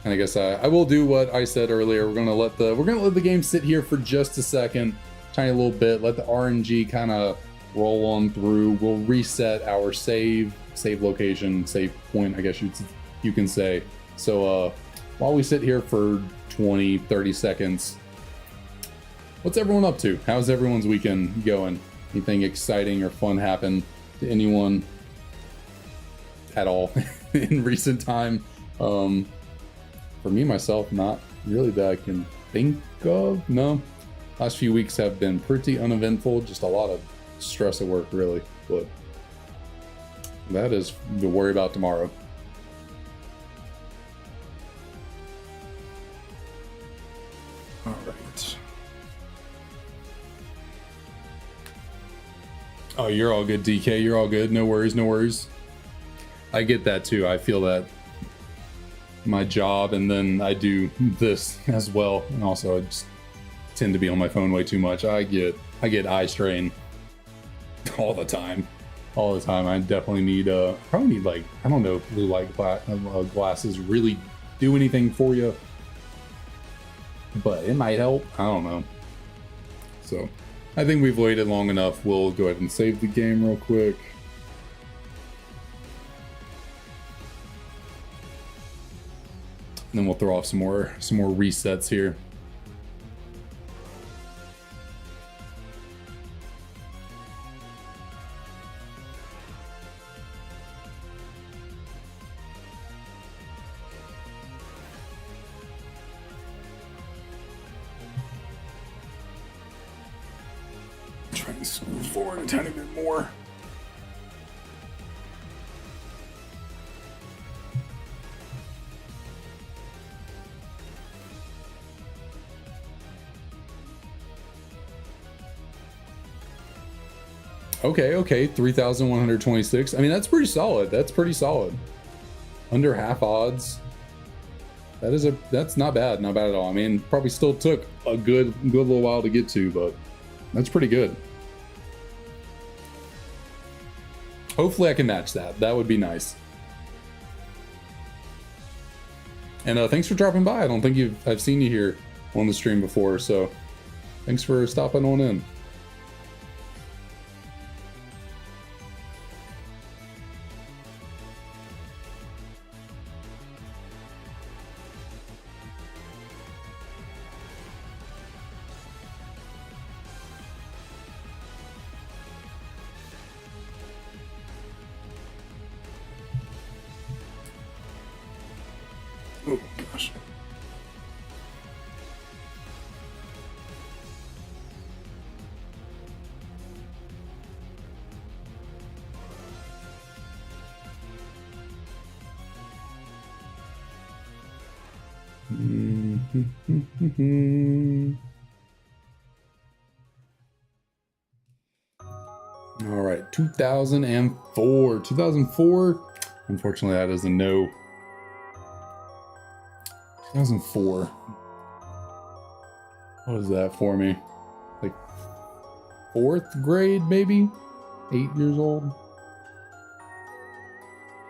And I guess I will do what I said earlier. We're gonna let the game sit here for just a second, tiny little bit. Let the RNG kind of roll on through. We'll reset our save location, save point, I guess you can say. So while we sit here for 20-30 seconds, what's everyone up to? How's everyone's weekend going? Anything exciting or fun happen to anyone at all in recent time? For me, myself, not really that I can think of. No. Last few weeks have been pretty uneventful. Just a lot of stress at work, really. but that is to worry about tomorrow. All right. Oh, you're all good, DK. You're all good. No worries, no worries. I get that too. I feel that my job, and then I do this as well. And also I just tend to be on my phone way too much. I get eye strain all the time. All the time. I definitely need probably need, like, I don't know if blue light glasses really do anything for you, but it might help. I don't know. So I think we've waited long enough. We'll go ahead and save the game real quick. And then we'll throw off some more resets here. Try and move forward a tiny bit more. Okay, 3,126. I mean, that's pretty solid. That's pretty solid. Under half odds. That's not bad. Not bad at all. I mean, probably still took a good little while to get to, but that's pretty good. Hopefully I can match that. That would be nice. And thanks for dropping by. I don't think I've seen you here on the stream before, so thanks for stopping on in. Oh gosh. All right, 2004. 2004. Unfortunately, that is a no. 2004. What is that for me? Like 4th grade, maybe? 8 years old?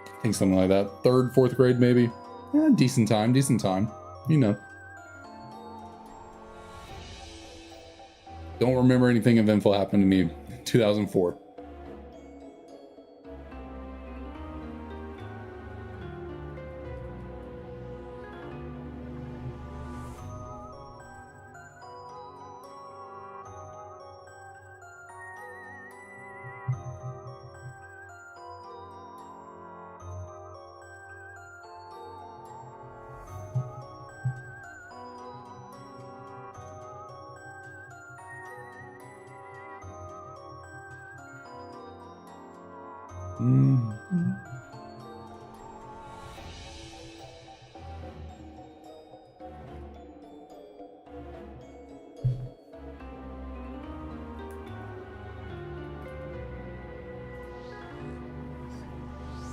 I think something like that. 3rd, 4th grade, maybe? Yeah, decent time, you know. Don't remember anything eventful happened to me in 2004.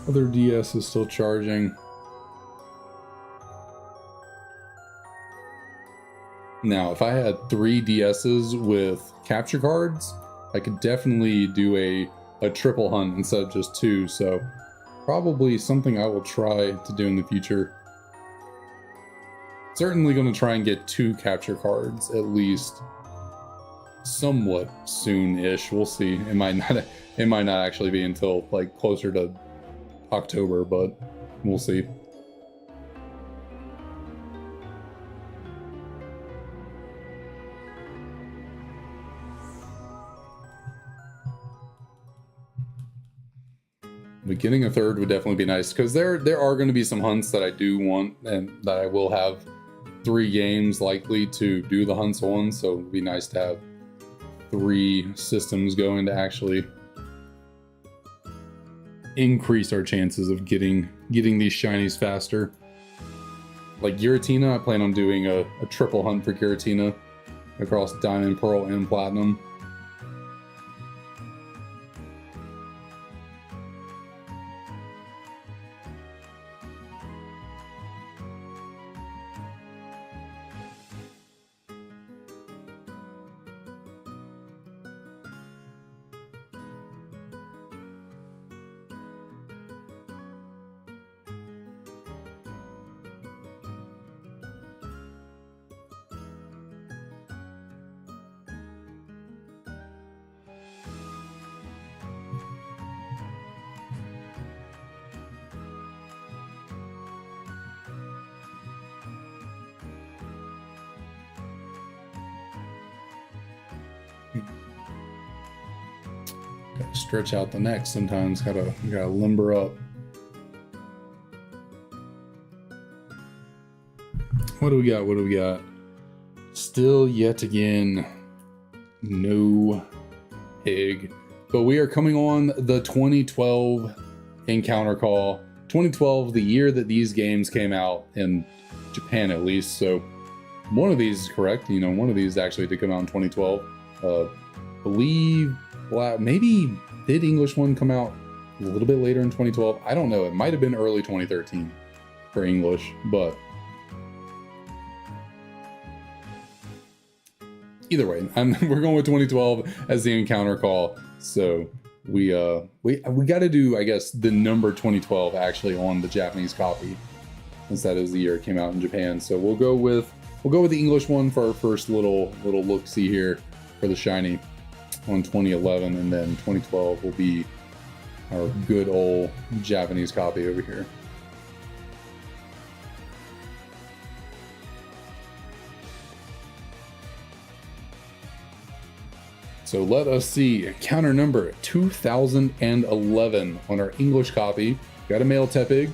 Other DS is still charging. Now, if I had 3 DSs with capture cards, I could definitely do a triple hunt instead of just 2, so probably something I will try to do in the future. Certainly going to try and get 2 capture cards at least somewhat soon-ish. We'll see. It might not actually be until like closer to October, but we'll see. But getting a 3rd would definitely be nice, because there are going to be some hunts that I do want, and that I will have 3 games likely to do the hunts on, so it would be nice to have 3 systems going to actually increase our chances of getting these shinies faster. Like Giratina, I plan on doing a triple hunt for Giratina across Diamond, Pearl, and Platinum. Gotta stretch out the neck sometimes, gotta limber up. What do we got? What do we got? Still yet again, no pig. But we are coming on the 2012 encounter call. 2012, the year that these games came out in Japan at least. So one of these is correct. You know, one of these actually did come out in 2012. Believe, well, maybe did English one come out a little bit later in 2012? I don't know. It might have been early 2013 for English, but either way, we're going with 2012 as the encounter call. So we got to do, I guess, the number 2012 actually on the Japanese copy, since that is the year it came out in Japan. So we'll go with the English one for our first little look-see here for the shiny on 2011, and then 2012 will be our good old Japanese copy over here. So let us see, encounter number 2011 on our English copy. Got a male Tepig.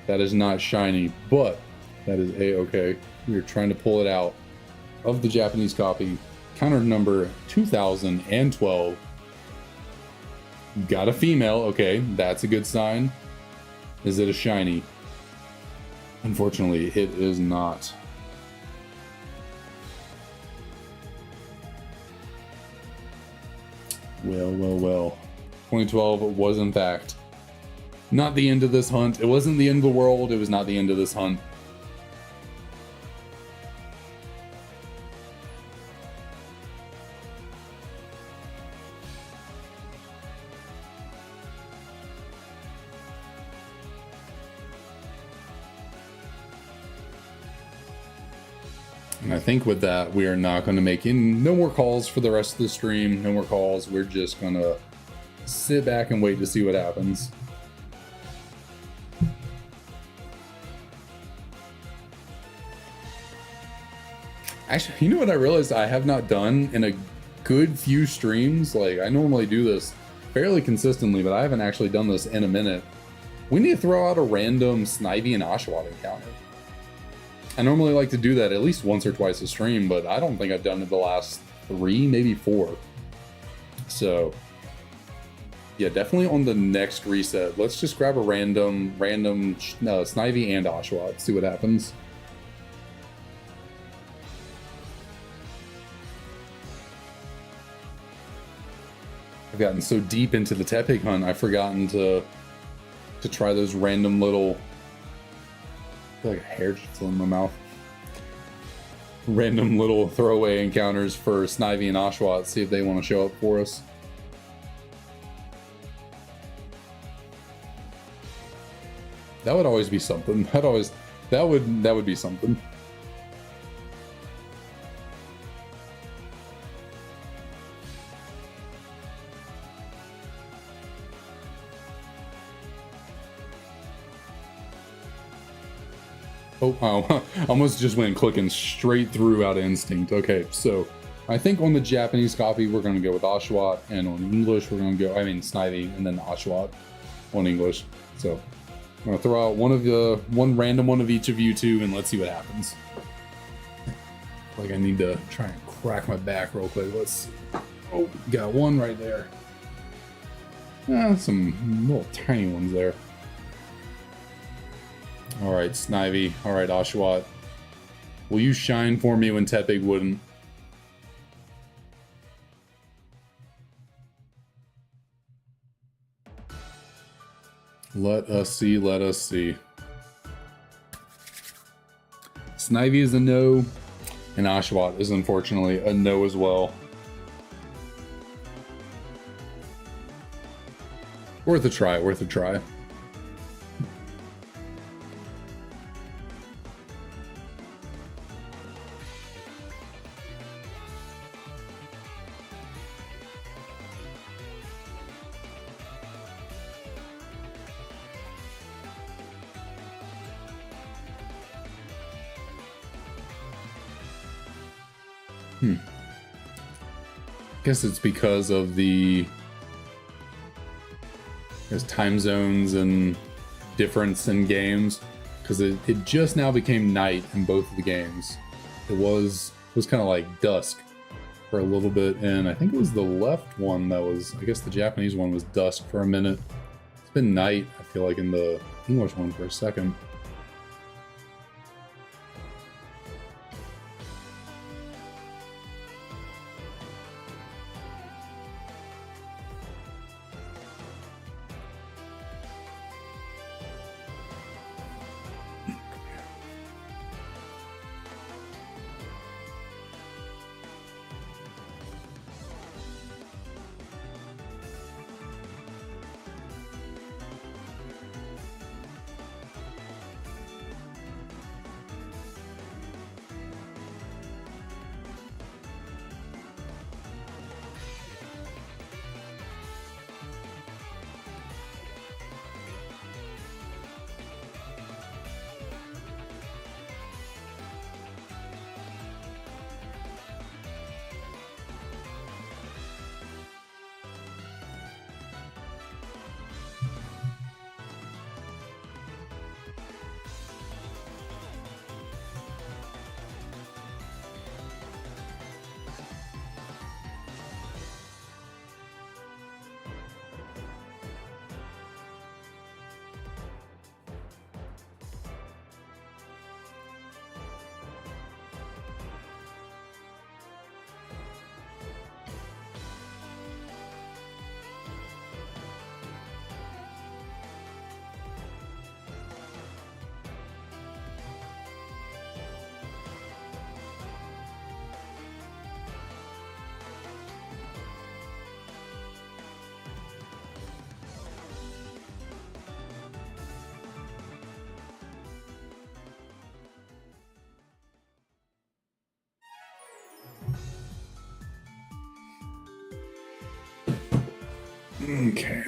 That is not shiny, but that is a-okay. We are trying to pull it out of the Japanese copy. Counter number 2012. Got a female, okay, that's a good sign. Is it a shiny? Unfortunately, it is not. Well. 2012 was in fact not the end of this hunt. It wasn't the end of the world. It was not the end of this hunt. And I think with that, we are not going to make no more calls for the rest of the stream. No more calls. We're just going to sit back and wait to see what happens. Actually, you know what I realized I have not done in a good few streams? Like, I normally do this fairly consistently, but I haven't actually done this in a minute. We need to throw out a random Snivy and Oshawott encounter. I normally like to do that at least once or twice a stream, but I don't think I've done it the last 3, maybe 4. So yeah, definitely on the next reset, let's just grab a random Snivy and Oshawott, see what happens. I've gotten so deep into the Tepig hunt, I've forgotten to try those random little, I feel like a hair just flew in my mouth. Random little throwaway encounters for Snivy and Oshawott, see if they want to show up for us. That would always be something. That would be something. Oh, wow. Almost just went clicking straight through out of instinct. Okay, so I think on the Japanese copy, we're going to go with Oshawott, and on English, we're going to go, Snivy, and then Oshawott on English. So I'm going to throw out one random one of each of you two, and let's see what happens. Like I need to try and crack my back real quick. Let's see. Oh, got one right there. Some little tiny ones there. Alright, Snivy. Alright, Oshawott. Will you shine for me when Tepig wouldn't? Let us see, let us see. Snivy is a no, and Oshawott is unfortunately a no as well. Worth a try, worth a try. Guess it's because of the time zones and difference in games, because it just now became night in both of the games. It was kind of like dusk for a little bit, and I think it was the left one that was, I guess the Japanese one was dusk for a minute. It's been night, I feel like, in the English one for a second.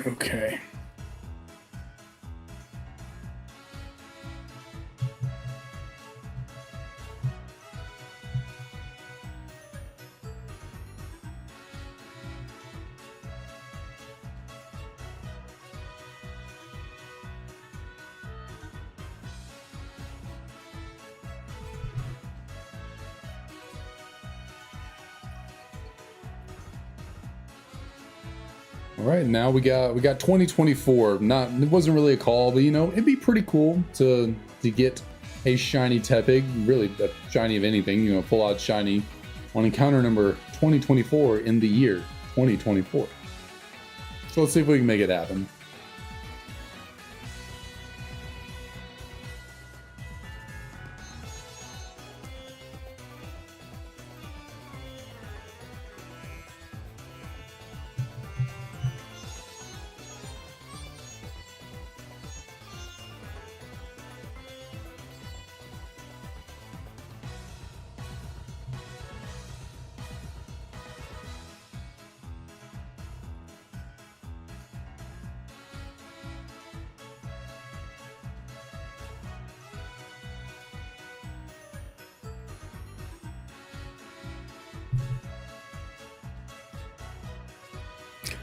Okay. All right, now we got 2024. It wasn't really a call, but it'd be pretty cool to get a shiny Tepig, really a shiny of anything, full out shiny on encounter number 2024 in the year 2024. So let's see if we can make it happen.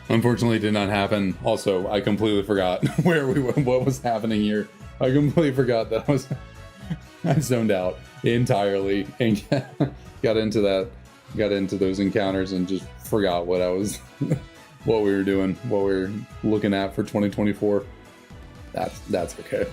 Unfortunately, it did not happen. Also, I completely forgot where we were, what was happening here. I completely forgot that I zoned out entirely and got into those encounters and just forgot what I was what we were doing, what we were looking at for 2024. That's okay.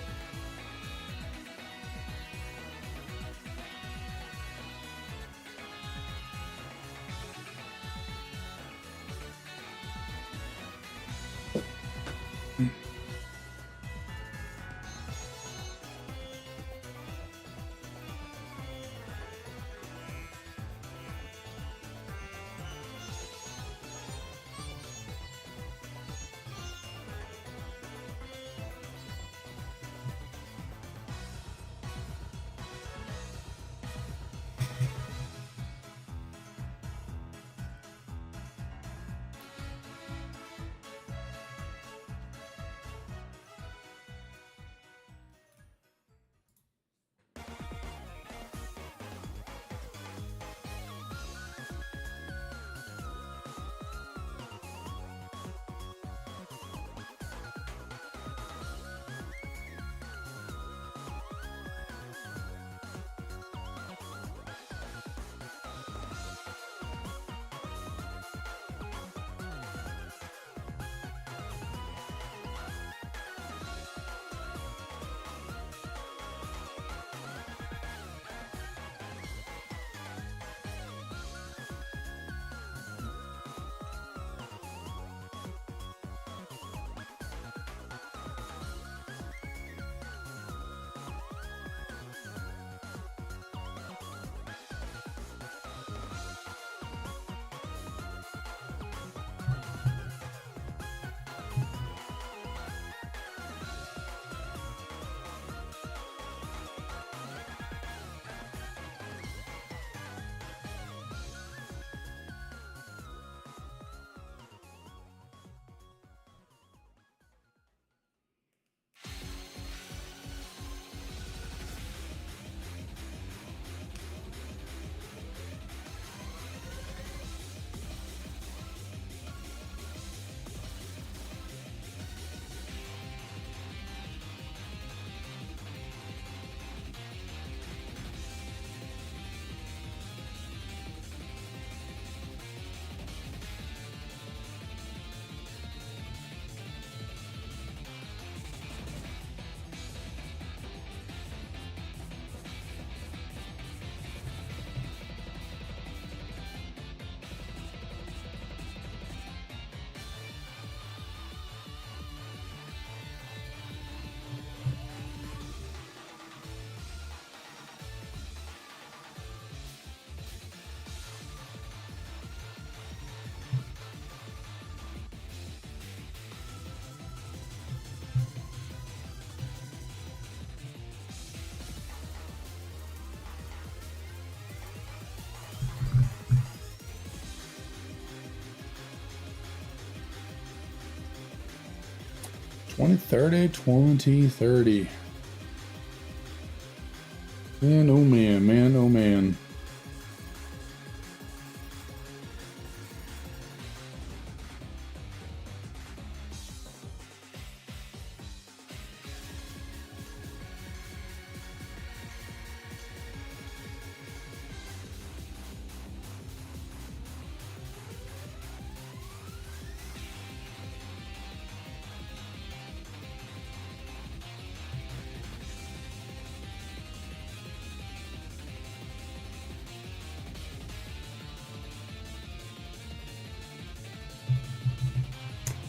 $2030. Man, oh man, man, oh man.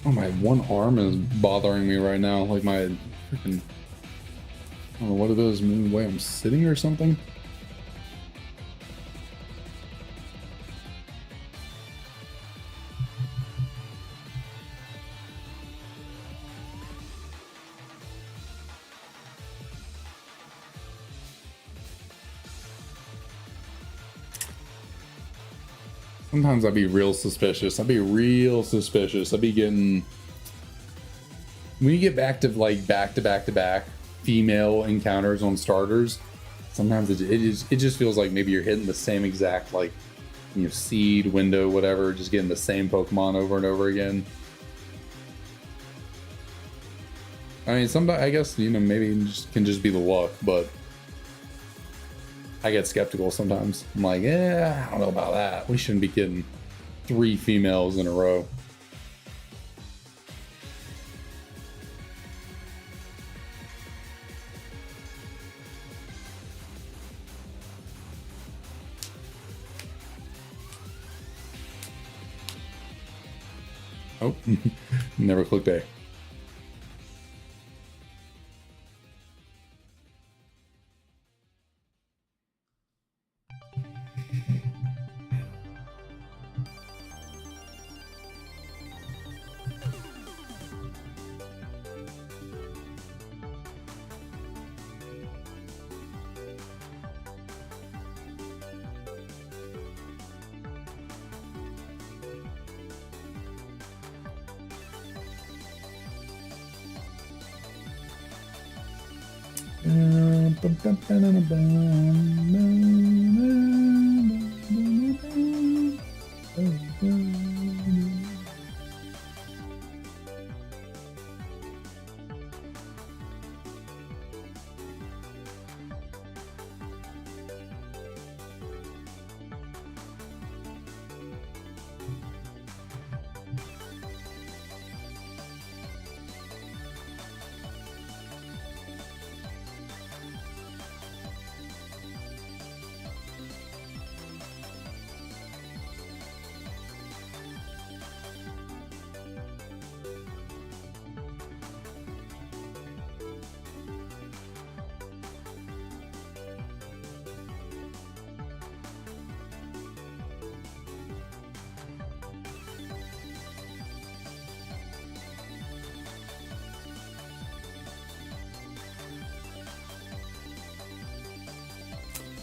Oh, my one arm is bothering me right now. Like my freaking, I don't know what it is, maybe the way I'm sitting or something. Sometimes I'd be real suspicious. I'd be getting, when you get back to like back to back female encounters on starters, sometimes it just feels like maybe you're hitting the same exact, like, you know, seed window, whatever, just getting the same Pokemon over and over again. I mean, sometimes I guess, you know, maybe it can just be the luck, but I get skeptical sometimes. I'm like, I don't know about that. We shouldn't be getting 3 females in a row. Oh, never clicked A.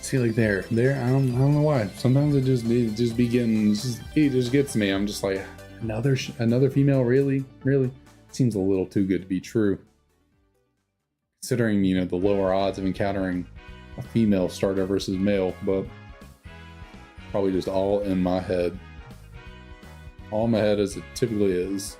See, like there, I don't know why. Sometimes it just be getting, it just gets me. I'm just like, another female, really? Seems a little too good to be true. Considering, you know, the lower odds of encountering a female starter versus male, but probably just all in my head. All in my head as it typically is.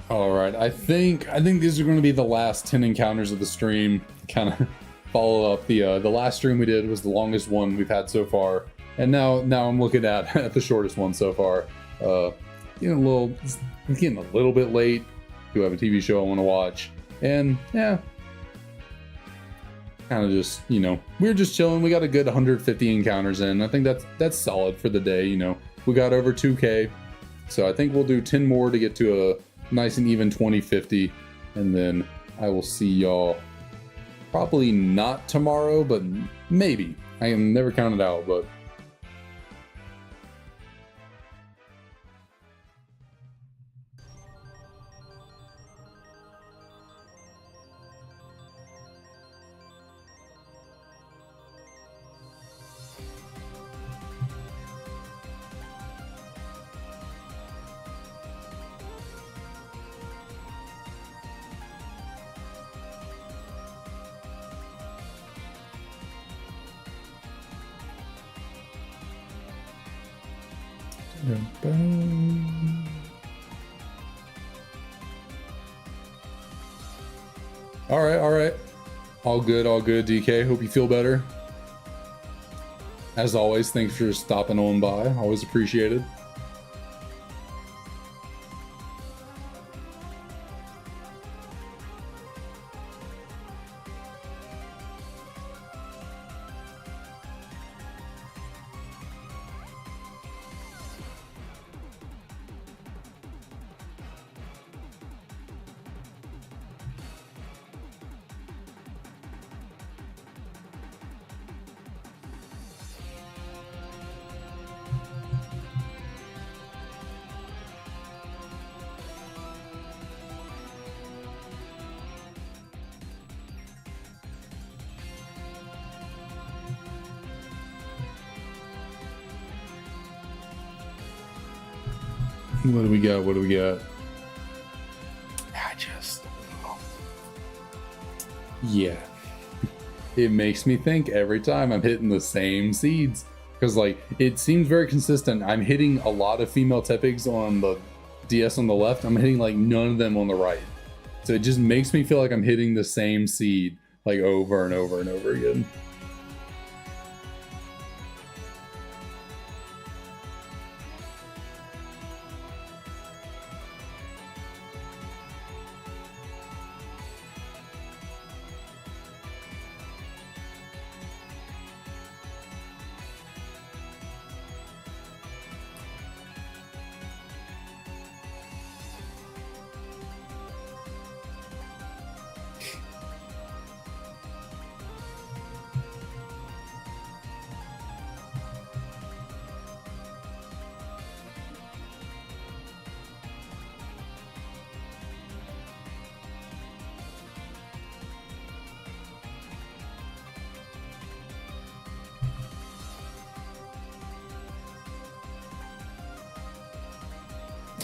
All right, I think these are going to be the last 10 encounters of the stream. Kind of follow up the last stream we did was the longest one we've had so far, and now I'm looking at the shortest one so far. Getting a little bit late. Do have a TV show I want to watch, and yeah, kind of just, you know, we're just chilling. We got a good 150 encounters in. I think that's solid for the day. You know, we got over 2K, so I think we'll do 10 more to get to a nice and even 2050, and then I will see y'all probably not tomorrow, but maybe. I am never counted out, but All right, all right. All good, DK. Hope you feel better. As always, thanks for stopping on by. Always appreciated. What do we got? What do we got? Yeah. It makes me think every time I'm hitting the same seeds. Because, like, it seems very consistent. I'm hitting a lot of female Tepigs on the DS on the left. I'm hitting, like, none of them on the right. So it just makes me feel like I'm hitting the same seed, like, over and over and over again.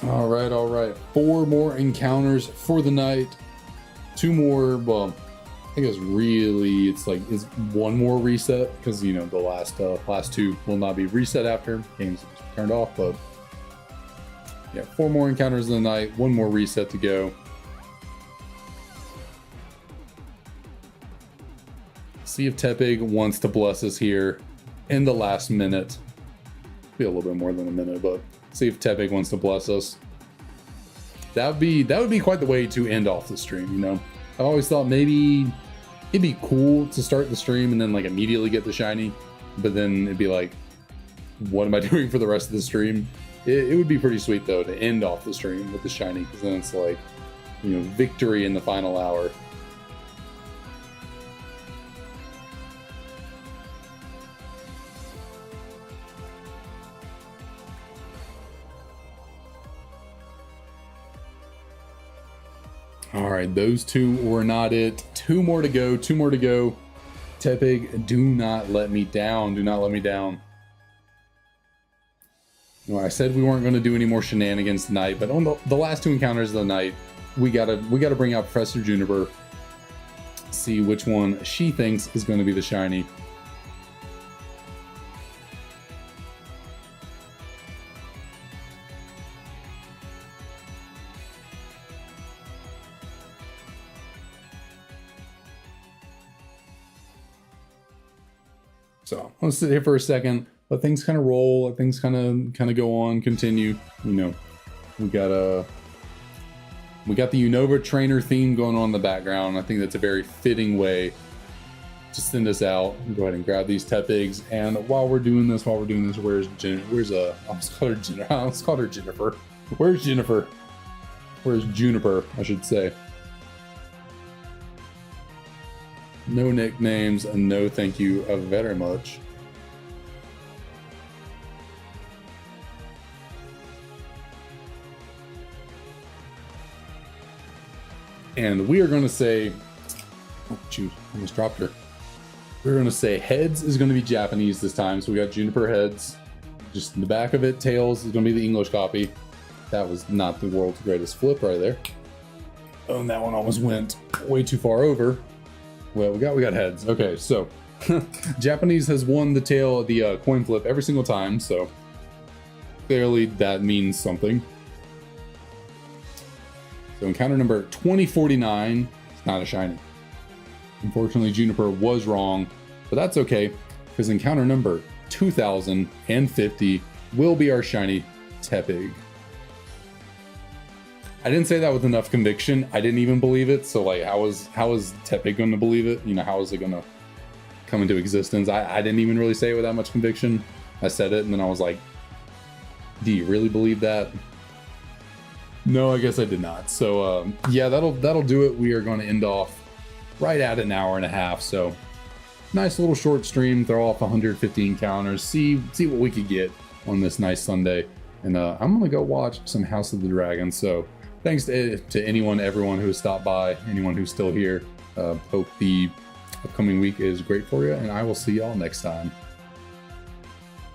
All right. 4 more encounters for the night. 2 more, well, I guess really it's 1 more reset because, you know, the last 2 will not be reset after games turned off, but yeah, 4 more encounters in the night, 1 more reset to go. See if Tepig wants to bless us here in the last minute. Be a little bit more than a minute, but see if Tepig wants to bless us. That would be quite the way to end off the stream, you know. I've always thought maybe it'd be cool to start the stream and then like immediately get the shiny, but then it'd be like, what am I doing for the rest of the stream? It would be pretty sweet though to end off the stream with the shiny, because then it's like, you know, victory in the final hour. All right, those 2 were not it. 2 more to go. 2 more to go. Tepig, do not let me down. Do not let me down. Well, I said we weren't going to do any more shenanigans tonight, but on the last 2 encounters of the night, we gotta bring out Professor Juniper. See which one she thinks is going to be the shiny. So I'll sit here for a second, let things kind of roll, let things kind of go on, continue. You know, we got the Unova trainer theme going on in the background. I think that's a very fitting way to send us out. Go ahead and grab these Tepigs, and while we're doing this, where's I almost called her Jennifer. Where's Jennifer? Where's Juniper, I should say. No nicknames, and no thank you very much. And we are going to say, oh shoot, almost dropped her. We're going to say heads is going to be Japanese this time. So we got Juniper heads. Just in the back of it, tails is going to be the English copy. That was not the world's greatest flip right there. Oh, and that one almost went way too far over. Well, we got heads. Okay, so Japanese has won the tail of the coin flip every single time. So clearly that means something. So encounter number 2049 is not a shiny. Unfortunately, Juniper was wrong, but that's okay, because encounter number 2050 will be our shiny Tepig. I didn't say that with enough conviction. I didn't even believe it. So like, how is Tepig going to believe it? You know, how is it going to come into existence? I didn't even really say it with that much conviction. I said it and then I was like, do you really believe that? No, I guess I did not. So yeah, that'll do it. We are going to end off right at an hour and a half. So nice little short stream, throw off 150 encounters, see what we could get on this nice Sunday. And I'm gonna go watch some House of the Dragon. So thanks to everyone who has stopped by, anyone who's still here. Hope the upcoming week is great for you, and I will see y'all next time.